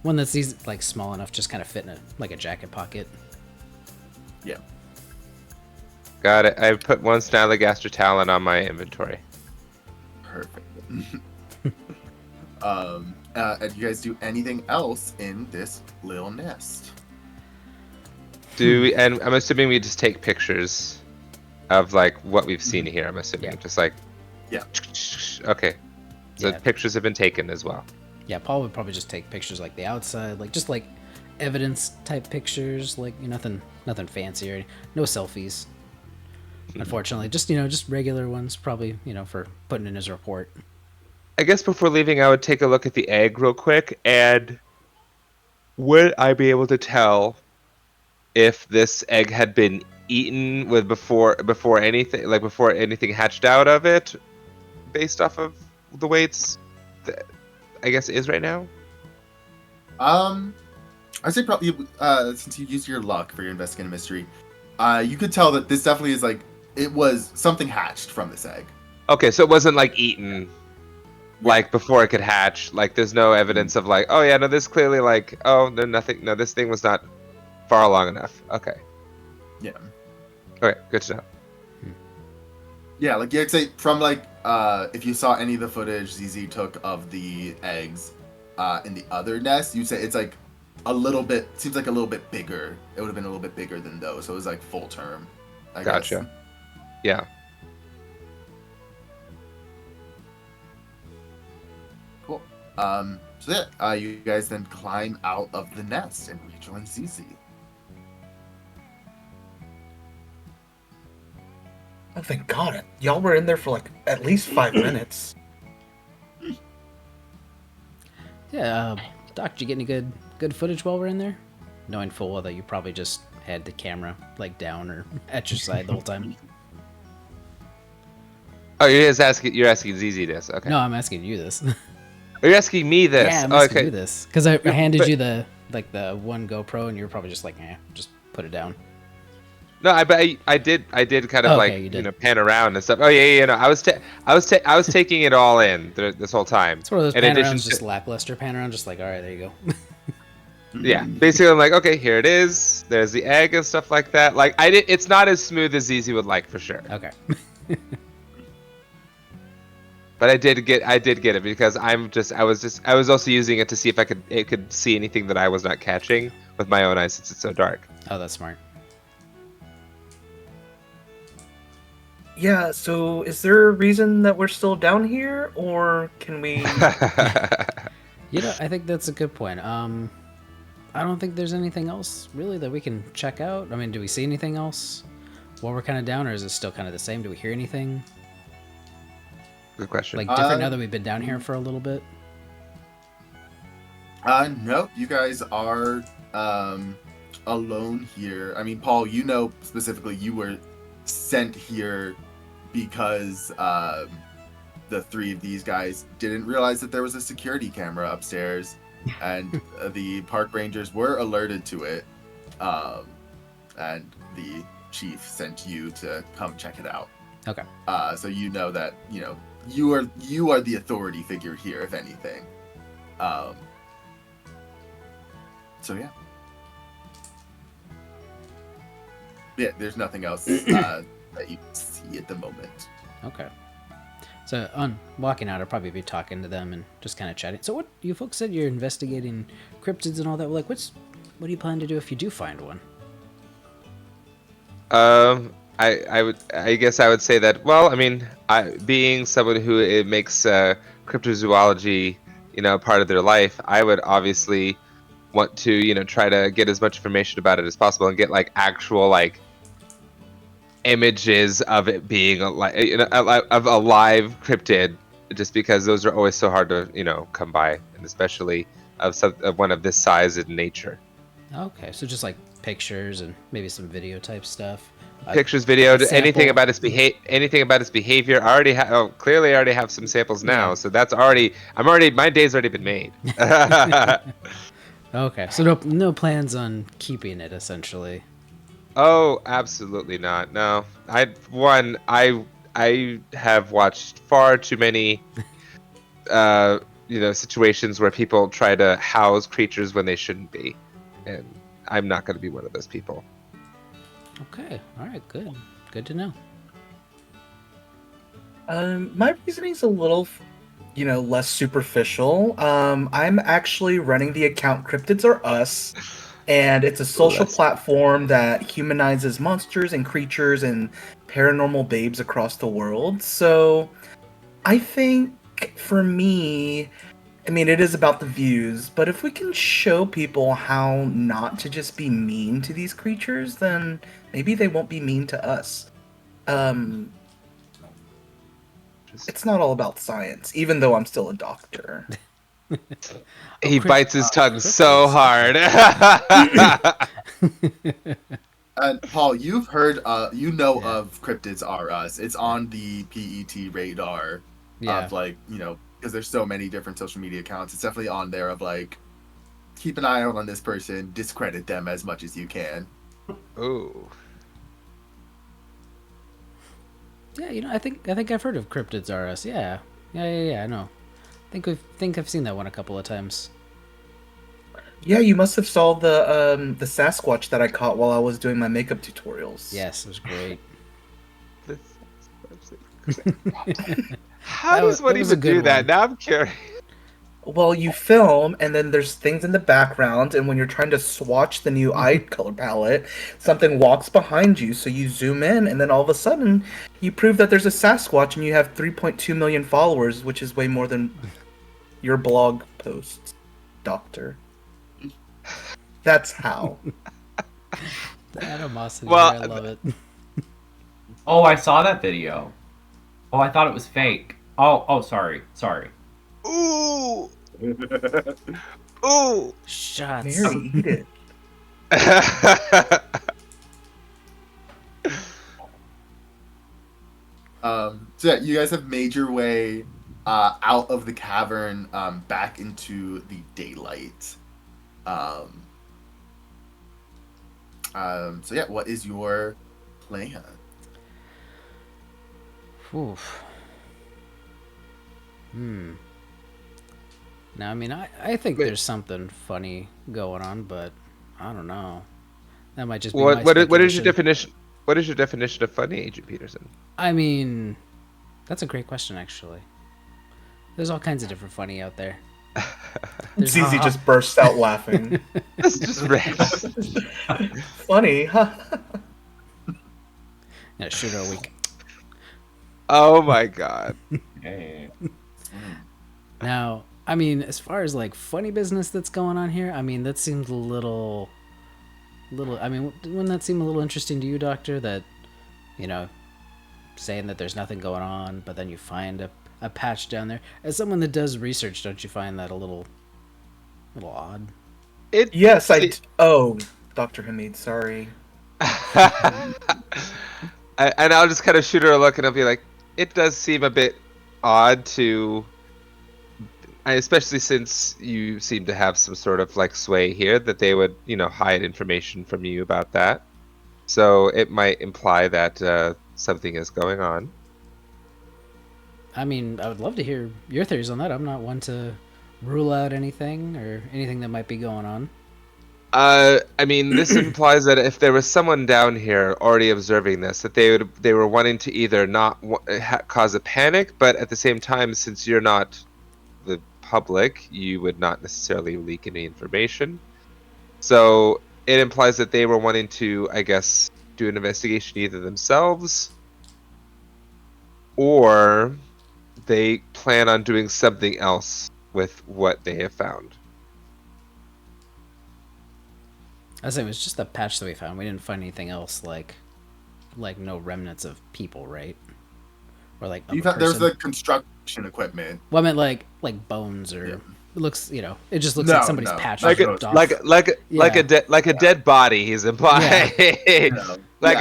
one that's easy, like small enough, just kind of fit in a jacket pocket. Yeah. Got it. I put one Snallygaster Talon on my inventory. Perfect. And you guys do anything else in this little nest? And I'm assuming we just take pictures of like what we've seen here. I'm assuming Yeah. just like, Yeah. okay. So Yeah. pictures have been taken as well. Yeah, Paul would probably just take pictures like the outside, like just like evidence type pictures, like nothing fancy or no selfies. Unfortunately, just regular ones, probably for putting in his report. I guess before leaving, I would take a look at the egg real quick, and would I be able to tell if this egg had been eaten with before anything hatched out of it, based off of the way it's, I guess, is right now? I'd say probably since you used your luck for your investigative mystery, you could tell that this definitely is like it was something hatched from this egg. Okay, so it wasn't like eaten, like before it could hatch. Like there's no evidence of like, oh yeah, no, this clearly like, oh no, nothing, no, this thing was not far along enough. Okay. Yeah. Okay, good to know. Yeah, like I'd say from like if you saw any of the footage ZZ took of the eggs in the other nest, you'd say it's like seems like a little bit bigger. It would have been a little bit bigger than those, so it was like full term. I Gotcha. guess. Yeah. Cool. So yeah, you guys then climb out of the nest and rejoin ZZ. Oh, thank God. Y'all were in there for like at least 5 minutes. Yeah, Doc, did you get any good footage while we're in there? Knowing full well that you probably just had the camera like down or at your side the whole time. Oh, you're asking ZZ this. Okay. No, I'm asking you this. Are you asking me this? Yeah, I'm Oh, asking okay. you this because I handed but- you the one GoPro and you were probably just like, just put it down. No, I did kind of Okay, like you did. pan around and stuff. Oh yeah. No, I was taking it all in this whole time. It's one of those In pan addition arounds, to- just lackluster pan around, just like, all right, there you go. Yeah, basically I'm like, okay, here it is. There's the egg and stuff like that. Like it's not as smooth as ZZ would like for sure. Okay. But I did get it because I was also using it to see if it could see anything that I was not catching with my own eyes since it's so dark. Oh, that's smart. Yeah, so is there a reason that we're still down here, or can we... I think that's a good point. I don't think there's anything else really that we can check out. I mean, do we see anything else while we're kind of down, or is it still kind of the same? Do we hear anything Good question. like different now that we've been down here for a little bit? No, you guys are alone here. I mean, Paul, specifically you were sent here because the three of these guys didn't realize that there was a security camera upstairs, and the park rangers were alerted to it, and the chief sent you to come check it out. Okay. So you know that you are the authority figure here, if anything. So yeah. Yeah, there's nothing else that you see at the moment. Okay. So on walking out, I'll probably be talking to them and just kind of chatting. So what you folks said you're investigating cryptids and all that. Like, what do you plan to do if you do find one? I guess I would say that. Well, I mean, being someone who makes cryptozoology, part of their life, I would obviously want to, try to get as much information about it as possible and get like actual like images of it being of a live cryptid, just because those are always so hard to come by, and especially of one of this size in nature. Okay, so just like pictures and maybe some video type stuff. Pictures, video, sample. anything about its behavior. Clearly I already have some samples now, Yeah. so that's my day's already been made. Okay, so no plans on keeping it essentially. Oh, absolutely not. No, I have watched far too many, situations where people try to house creatures when they shouldn't be, and I'm not going to be one of those people. Okay. All right. Good to know. My reasoning's a little, less superficial. I'm actually running the account Cryptids Are Us, and it's a social platform that humanizes monsters and creatures and paranormal babes across the world. So I think for me, I mean, it is about the views, but if we can show people how not to just be mean to these creatures, then maybe they won't be mean to us. It's not all about science, even though I'm still a doctor. He bites his tongue so hard. Paul, you've heard, of Cryptids Are Us. It's on the PET radar Yeah. of because there's so many different social media accounts. It's definitely on there of keep an eye out on this person, discredit them as much as you can. Ooh. Yeah, I think I've heard of Cryptids R Us. Yeah, I know. I think I've seen that one a couple of times. Yeah, you must have saw the Sasquatch that I caught while I was doing my makeup tutorials. Yes, it was great. How does one even do that? Now I'm curious. Well, you film, and then there's things in the background, and when you're trying to swatch the new eye color palette, something walks behind you, so you zoom in, and then all of a sudden, you prove that there's a Sasquatch, and you have 3.2 million followers, which is way more than your blog posts, Doctor. That's how. The animosity, Well, I love it. Oh, I saw that video. Oh, I thought it was fake. Oh, sorry. Ooh. Ooh. Shots. Mary, eat it. So yeah, you guys have made your way out of the cavern, back into the daylight. So yeah, what is your plan? Oof. Now, I mean, I think there's something funny going on, but I don't know. That might just be my What is your speculation. definition? What is your definition of funny, Agent Peterson? I mean, that's a great question, actually. There's all kinds of different funny out there. Zizi just bursts out laughing. That's just random. Funny, huh? Yeah, shooter a week. Oh my god. Hey. Now, I mean, as far as like funny business that's going on here, I mean, that seems a little. I mean, wouldn't that seem a little interesting to you, Doctor? That, saying that there's nothing going on, but then you find a patch down there. As someone that does research, don't you find that a little odd? Yes, Oh, Dr. Hamid, sorry. And I'll just kind of shoot her a look, and I'll be like, it does seem a bit odd to, especially since you seem to have some sort of like sway here, that they would, hide information from you about that. So it might imply that something is going on. I mean, I would love to hear your theories on that. I'm not one to rule out anything or anything that might be going on. I mean, this implies that if there was someone down here already observing this, that they were wanting to either not cause a panic, but at the same time, since you're not the public, you would not necessarily leak any information. So it implies that they were wanting to, I guess, do an investigation either themselves, or they plan on doing something else with what they have found. I say it was just the patch that we found. We didn't find anything else like no remnants of people, right? Or like of a There's person. the construction equipment. Well, I meant like bones or it looks, it just looks No, like somebody's no. patch Like ripped off. a dead body. He's implying. Like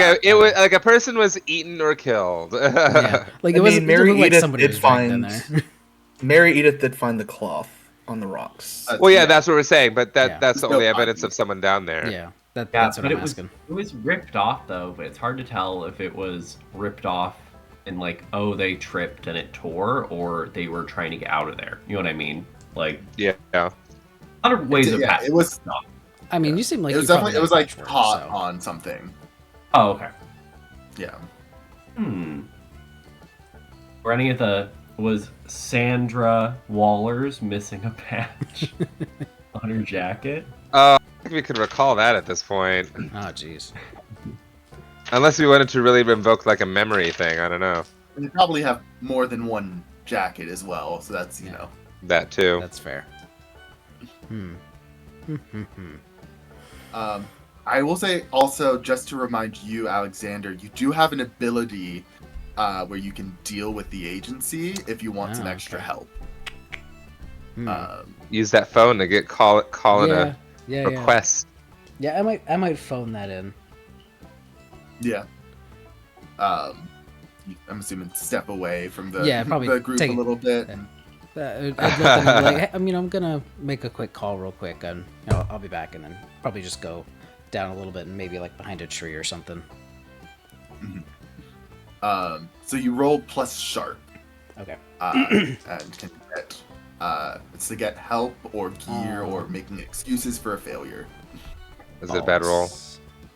a person was eaten or killed. Yeah, like I it mean, Mary looked like Edith somebody did was dragged in find. there. Mary Edith did find the cloth on the rocks. Well, yeah, that's what we're saying, but Yeah. that's the There's only no evidence body. of someone down there. Yeah, that's what but I'm it was asking. it was ripped off though, but it's hard to tell if it was ripped off and like, oh, they tripped and it tore, or they were trying to get out of there. You know what I mean? Like Yeah. a lot of ways of Yeah, passing it was. stuff. I mean, you seem like It was you probably definitely. It was know like patchwork, caught so. on something. Oh, okay. Yeah. Were any of was Sandra Waller's missing a patch on her jacket? I think we could recall that at this point. Oh, jeez. Unless we wanted to really invoke like a memory thing. I don't know. And you probably have more than one jacket as well, so that's you know. That too. That's fair. I will say also, just to remind you, Alexander, you do have an ability where you can deal with the agency if you want some extra okay. help. Use that phone to get call in a Yeah. request. Yeah, I might phone that in. Yeah. I'm assuming step away from the, Yeah, probably the group take a it- little bit. I'd let them know, like, hey, I mean, I'm gonna make a quick call real quick, and I'll be back, and then probably just go down a little bit and maybe like behind a tree or something. So you rolled plus sharp, Okay. and can get it's to get help or gear or making excuses for a failure. Is it a bad roll?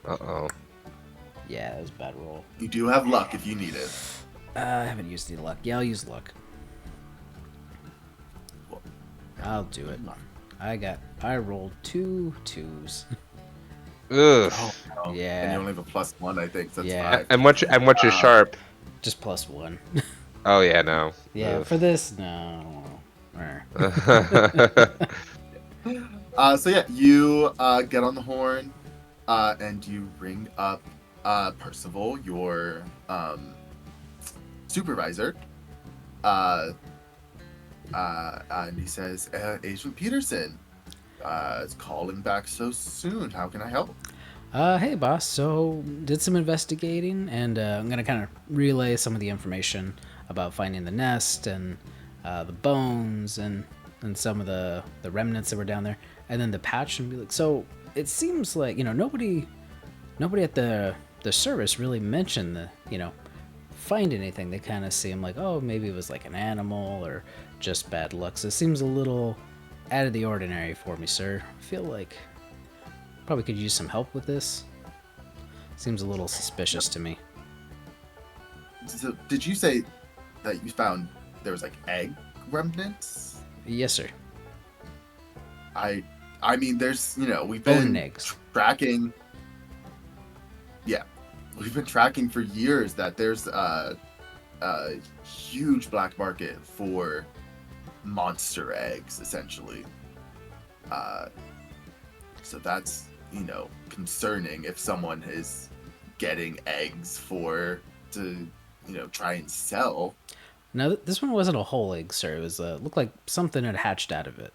Uh-oh. Yeah, it was a bad roll. You do have luck if you need it. I haven't used any luck. Yeah, I'll use luck. I'll do it. I rolled 2 2s. Ugh. Oh, no. Yeah. And you only have a plus one, I think. So that's Yeah. 5. And what's your sharp? Just plus 1. Oh yeah, no. Yeah, Ugh. for this, no. So yeah, you get on the horn, and you ring up Percival, your supervisor, and he says, "Agent Peterson, is calling back so soon. How can I help?" Hey boss, so did some investigating, and I'm gonna kind of relay some of the information about finding the nest and the bones and some of the remnants that were down there, and then the patch, and be like, so it seems like nobody at the service really mentioned the find anything. They kind of seem like, oh, maybe it was like an animal or just bad luck. So it seems a little out of the ordinary for me, sir. I feel like probably could use some help with this. Seems a little suspicious to me. So, did you say that you found there was like egg remnants? Yes, sir. I mean, there's we've Bone been and eggs. tracking. Yeah, we've been tracking for years that there's a huge black market for monster eggs, essentially. So that's concerning if someone is getting eggs to try and sell. Now, this one wasn't a whole egg, sir. It was looked like something had hatched out of it.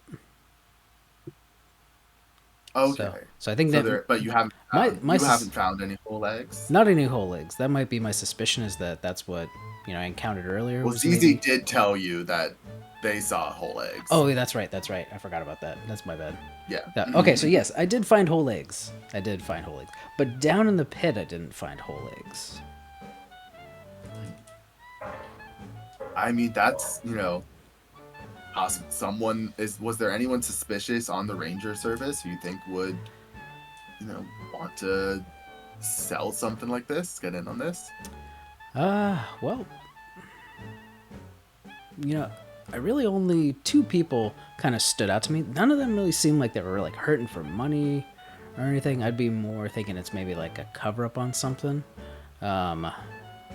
Okay. So I think that. But you haven't. Haven't found any whole eggs. Not any whole eggs. That might be my suspicion. Is that's what I encountered earlier. Well, was ZZ maybe... did tell you that they saw whole eggs. Oh, yeah, that's right. That's right. I forgot about that. That's my bad. Yeah. Okay, so yes, I did find whole eggs. But down in the pit, I didn't find whole eggs. I mean, that's possible. Was there anyone suspicious on the ranger service who you think would want to sell something like this, get in on this? Well, I really only 2 people kind of stood out to me. None of them really seemed like they were like hurting for money or anything. I'd be more thinking it's maybe like a cover up on something.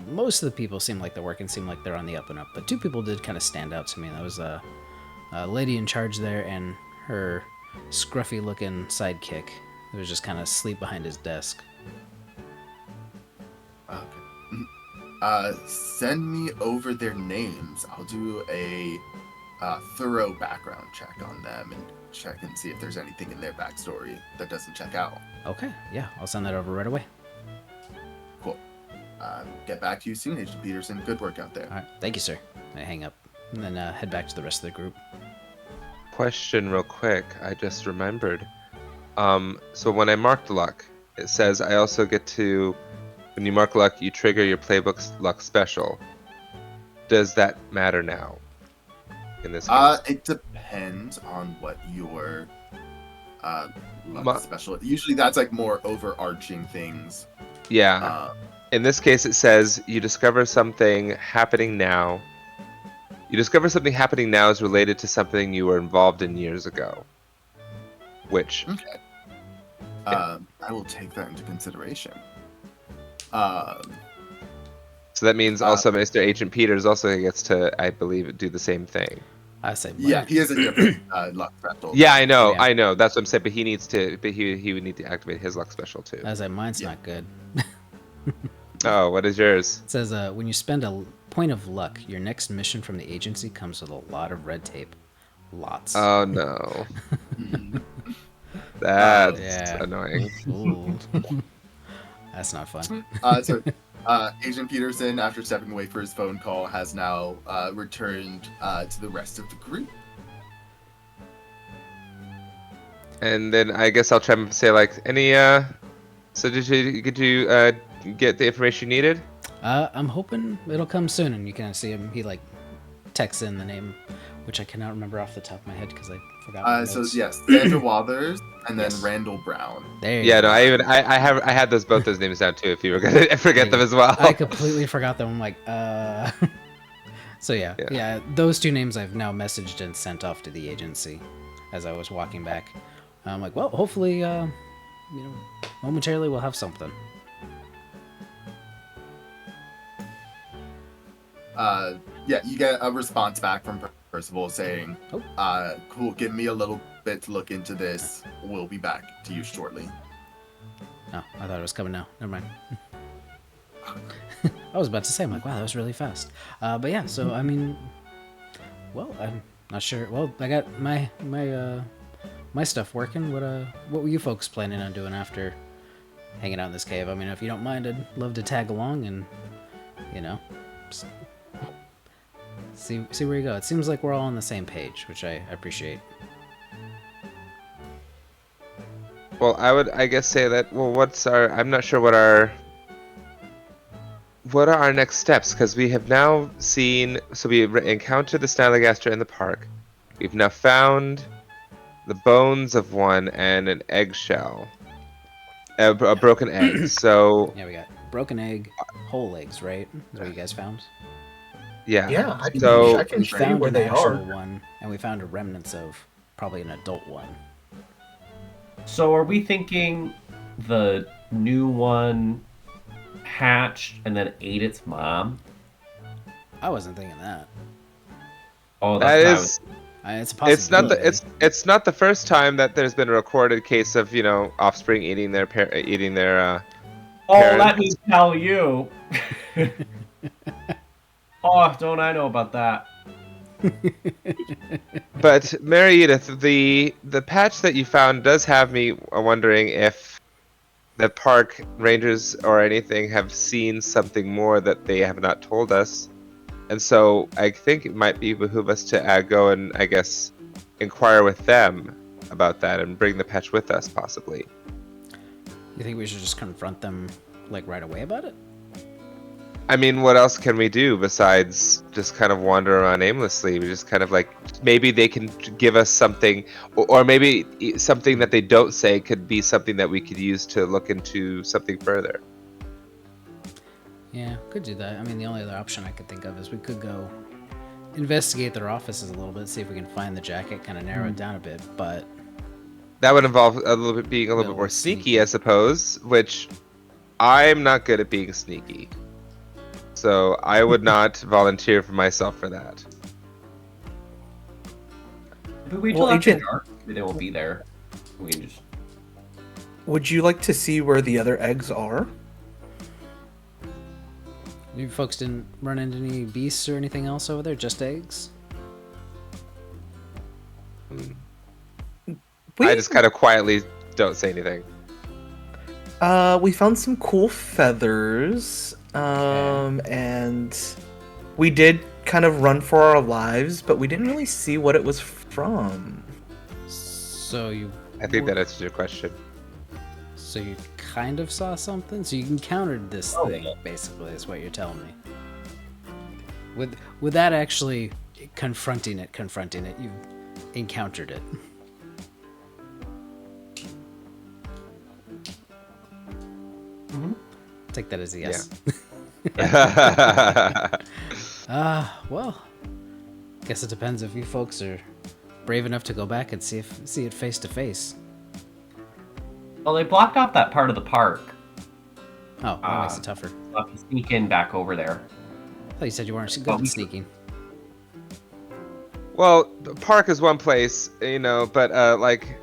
Most of the people seem like they're working, seem like they're on the up and up, but 2 people did kind of stand out to me. That was a lady in charge there and her scruffy looking sidekick who was just kind of asleep behind his desk. Okay. Send me over their names. I'll do a thorough background check on them and check and see if there's anything in their backstory that doesn't check out. Okay, yeah, I'll send that over right away. Cool. Get back to you soon, Agent Peterson. Good work out there. All right, thank you, sir. I hang up and then head back to the rest of the group. Question real quick. I just remembered. So when I marked luck, it says I also get to, when you mark luck, you trigger your playbook's luck special. Does that matter now? in this case? It depends on what your luck Ma- special. Usually, that's like more overarching things. Yeah. Uh, In this case, it says you discover something happening now. You discover something happening now is related to something you were involved in years ago. Which? okay. Yeah. I will take that into consideration. So that means also Mr. Agent Peters also gets to, I believe, do the same thing. I say, Yeah, he has a different luck threshold. Yeah, I know, Yeah. I know. That's what I'm saying. But he needs to. But he would need to activate his luck special too. I say, mine's not good. Oh, what is yours? It says, when you spend a point of luck, your next mission from the agency comes with a lot of red tape. Lots. Oh no, Mhm. that's Yeah. annoying. Ooh. That's not fun. So, Agent Peterson, after stepping away for his phone call, has now returned to the rest of the group. And then I guess I'll try and say like any. So did you get the information you needed? I'm hoping it'll come soon, and you can see him. He like texts in the name, which I cannot remember off the top of my head because I forgot. My So notes. yes, Sandra Wathers and then Yes. Randall Brown. There you Yeah, go. no, I had both those names down too. If you were gonna forget them as well. I completely forgot them. I'm like, So yeah, Yeah. yeah, those two names I've now messaged and sent off to the agency as I was walking back. I'm like, well, hopefully, momentarily we'll have something. Yeah, you get a response back from Percival saying, Oh. "Cool, give me a little bit to look into this. We'll be back to you shortly." Oh, I thought it was coming now. Never mind. I was about to say, I'm like, wow, that was really fast. But yeah, so I mean, well, I'm not sure. Well, I got my stuff working. What were you folks planning on doing after hanging out in this cave? I mean, if you don't mind, I'd love to tag along and, s- see where you go. It seems like we're all on the same page, which I appreciate. Well, I guess say that. Well, I'm not sure what are our next steps, because we have now seen. So we encountered the Snallygaster in the park. We've now found the bones of one and an eggshell, a broken egg. So Yeah, we got broken egg, whole eggs, right? Is what you guys found? yeah. Yeah, I can, So- I can We show you found where an they actual are. one, and we found a remnants of probably an adult one. So are we thinking the new one hatched and then ate its mom? I wasn't thinking that. Oh, That that's is. It's a possibility. It's not the first time that there's been a recorded case of offspring eating their Oh, parents. let me tell you. Oh, don't I know about that? But Mary Edith, the patch that you found does have me wondering if the park rangers or anything have seen something more that they have not told us, and so I think it might behoove us to go and I guess inquire with them about that and bring the patch with us possibly. You think we should just confront them like right away about it? I mean, what else can we do besides just kind of wander around aimlessly? We just kind of like, maybe they can give us something, or maybe something that they don't say could be something that we could use to look into something further. Yeah, could do that. I mean, the only other option I could think of is we could go investigate their offices a little bit, see if we can find the jacket, kind of narrow it down a bit. But That would involve a little bit being a little bit more sneaky, I suppose, which I'm not good at being sneaky. So I would not volunteer for myself for that. If we wait Well, till after Agent- dark, maybe they won't be there. We can just. Would you like to see where the other eggs are? you folks didn't run into any beasts or anything else over there, just eggs? I just kind of quietly don't say anything. We found some cool feathers, and we did kind of run for our lives, but we didn't really see what it was from. So you I think that answers your question. So you kind of saw something? So you encountered this Oh, thing, yeah. basically, is what you're telling me. Would that actually confronting it. You've encountered it. Take that as a yes. Well, guess it depends if you folks are brave enough to go back and see it face to face. Well, they blocked off that part of the park. Oh, that makes it tougher. I'll have to sneak in back over there. I thought you said you weren't good at sneaking. Well, the park is one place, but like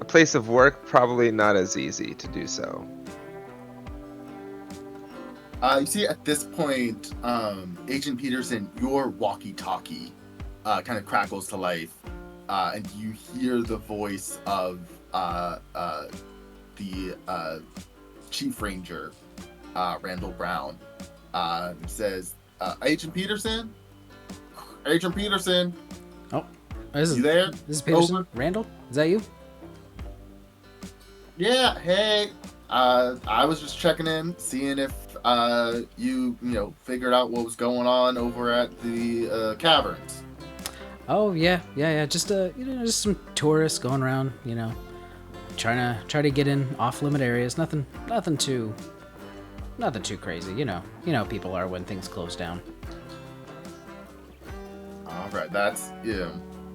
a place of work, probably not as easy to do so. You see, at this point, Agent Peterson, your walkie-talkie kind of crackles to life, and you hear the voice of the Chief Ranger, Randall Brown. Says, Agent Peterson? Agent Peterson? Oh, this is, you there? This is Peterson. Over. Randall? Is that you? Yeah, hey. I was just checking in, seeing if you figured out what was going on over at the caverns. Oh yeah. Just just some tourists going around, trying to get in off-limit areas. Nothing too crazy. You know people are when things close down. All right, that's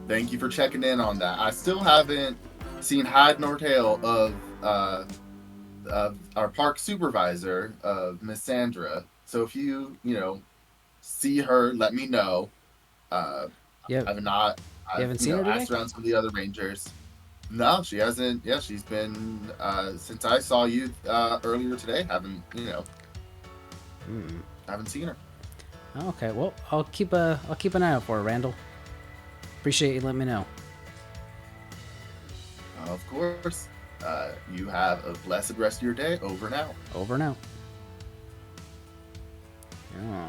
thank you for checking in on that. I still haven't seen hide nor tail of our park supervisor, Miss Sandra. So if you see her, let me know. Yeah. I've not. You haven't seen her today? Asked around some of the other rangers. No, she hasn't. Yeah, she's been since I saw you earlier today. Haven't haven't seen her. Okay, well, I'll keep an eye out for her, Randall. Appreciate you letting me know. Of course. You have a blessed rest of your day. Over now. Over now. Oh.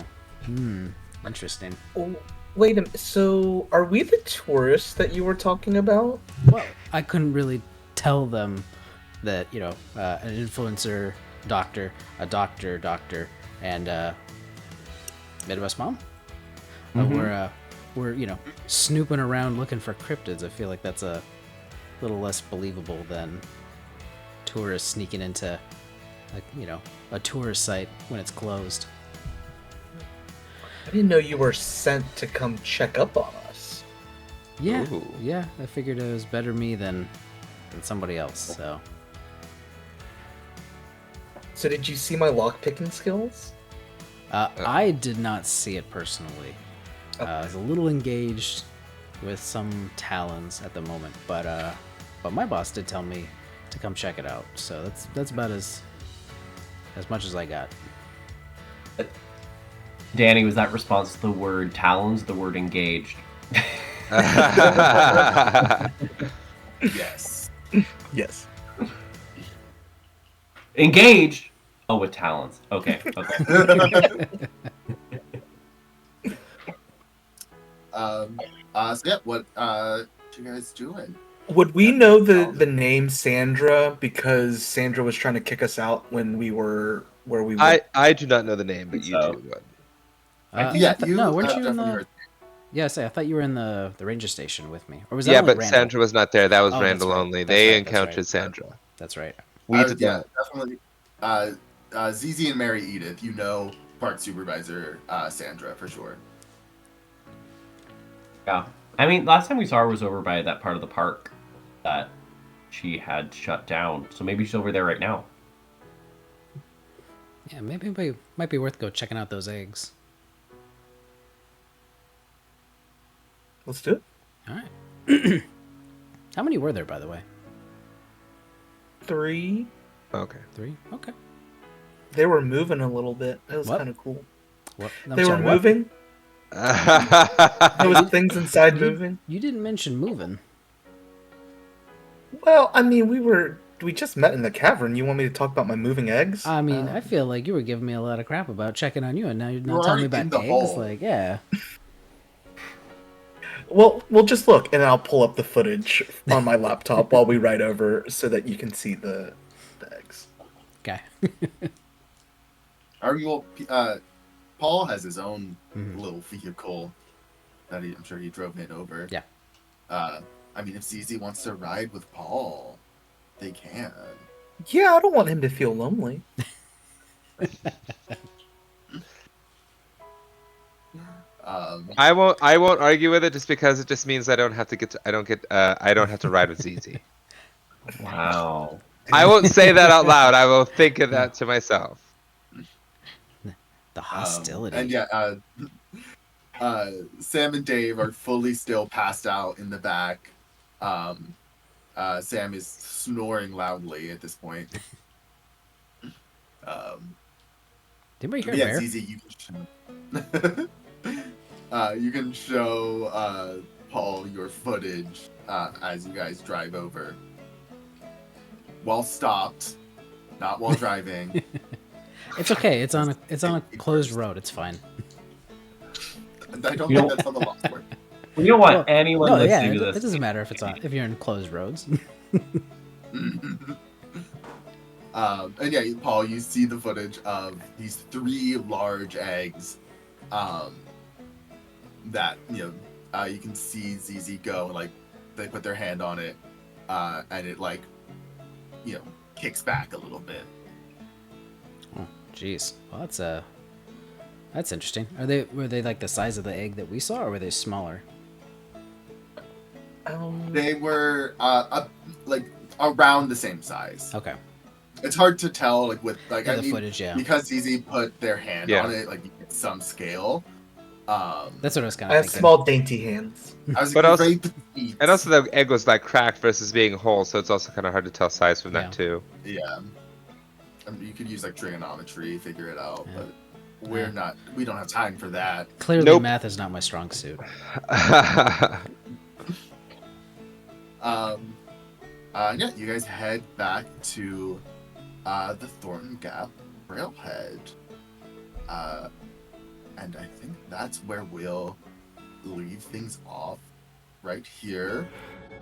Interesting. Oh, wait a minute. So, are we the tourists that you were talking about? Well, I couldn't really tell them that, an influencer, doctor, a doctor, and Midwest Mom? We're snooping around looking for cryptids. I feel like that's a little less believable than tourists sneaking into a tourist site when it's closed. I didn't know you were sent to come check up on us. Yeah. Ooh. Yeah, I figured it was better me than somebody else, so. So did you see my lockpicking skills? I did not see it personally. I was a little engaged with some talons at the moment, but my boss did tell me to come check it out. So that's about as much as I got. Danny, was that response to the word talons, the word engaged? Yes. Yes. Engaged? Oh, with talons. Okay. So yeah, what you guys doing? Would we know the name Sandra because Sandra was trying to kick us out when we were where we were? I do not know the name, but you So. do. Would. Weren't you in definitely the? heard. Yeah, I thought you were in the ranger station with me, or was that only But Randall? Sandra was not there. That was Oh, that's Randall right. only. That's They right, that's encountered right. Sandra. That's right. We did Yeah, not. definitely. ZZ and Mary Edith, park supervisor Sandra for sure. Yeah. I mean, last time we saw her was over by that part of the park that she had shut down. So maybe she's over there right now. Yeah, maybe it might be worth go checking out those eggs. Let's do it. All right. How many were there, by the way? 3. Okay. 3? Okay. They were moving a little bit. It was What? kind of cool. What? They were moving. There was things inside moving. You didn't mention moving. Well, I mean, we just met in the cavern. You want me to talk about my moving eggs? I mean, I feel like you were giving me a lot of crap about checking on you, and now you're not You're telling me already about in the eggs. hole. Like, yeah. Well, we'll just look, and I'll pull up the footage on my laptop while we write over so that you can see the eggs. Okay. Paul has his own little vehicle. that I'm sure he drove in over. Yeah. I mean, if ZZ wants to ride with Paul, they can. Yeah, I don't want him to feel lonely. I won't argue with it just because it just means I don't have to ride with ZZ. Wow. I won't say that out loud. I will think of that to myself. The hostility. And yeah, Sam and Dave are fully still passed out in the back. Sam is snoring loudly at this point. Did we hear yeah, Bear? ZZ, you can show Paul your footage as you guys drive over. While stopped, not while driving. It's okay. It's on a closed road. It's fine. I don't You think know- that's how the laws work. We don't want anyone No, yeah, listening to it this. doesn't matter if you're in closed roads. And yeah, Paul, you see the footage of these 3 large eggs that, you can see ZZ go, and, like, they put their hand on it, and it, like, kicks back a little bit. Oh, jeez. Well, that's interesting. Were they like the size of the egg that we saw, or were they smaller? They were, like, around the same size. Okay. It's hard to tell, like, with, like, Yeah, I the mean, footage, yeah. because ZZ put their hand Yeah. on it, like, you get some scale. That's what I was kind I of have thinking. small, dainty hands. I was But like, also- very petite. And also the egg was like cracked versus being whole, so it's also kind of hard to tell size from Yeah. that too. Yeah. I mean, you could use, like, trigonometry, figure it out, Yeah. but we don't have time for that. Clearly, Nope. math is not my strong suit. Yeah, you guys head back to the Thornton Gap Railhead. And I think that's where we'll leave things off right here.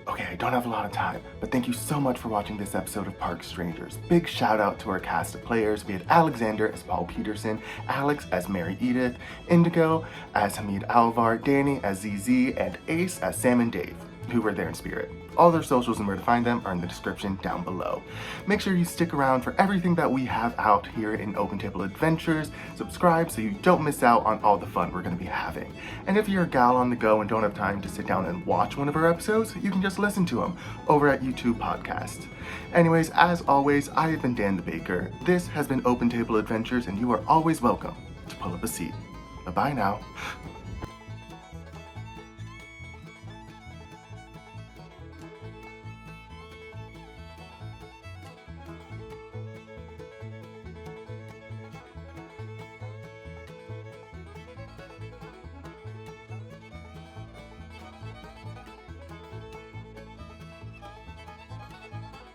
Okay, I don't have a lot of time, but thank you so much for watching this episode of Park Strangers. Big shout out to our cast of players. We had Alexander as Paul Peterson, Alex as Mary Edith, Indigo as Hamid Alvar, Danny as ZZ, and Ace as Sam and Dave, who were there in spirit. All their socials and where to find them are in the description down below. Make sure you stick around for everything that we have out here in Open Table Adventures. Subscribe so you don't miss out on all the fun we're going to be having. And if you're a gal on the go and don't have time to sit down and watch one of our episodes, you can just listen to them over at YouTube Podcast. Anyways, as always, I have been Dan the Baker. This has been Open Table Adventures, and you are always welcome to pull up a seat. Bye-bye now.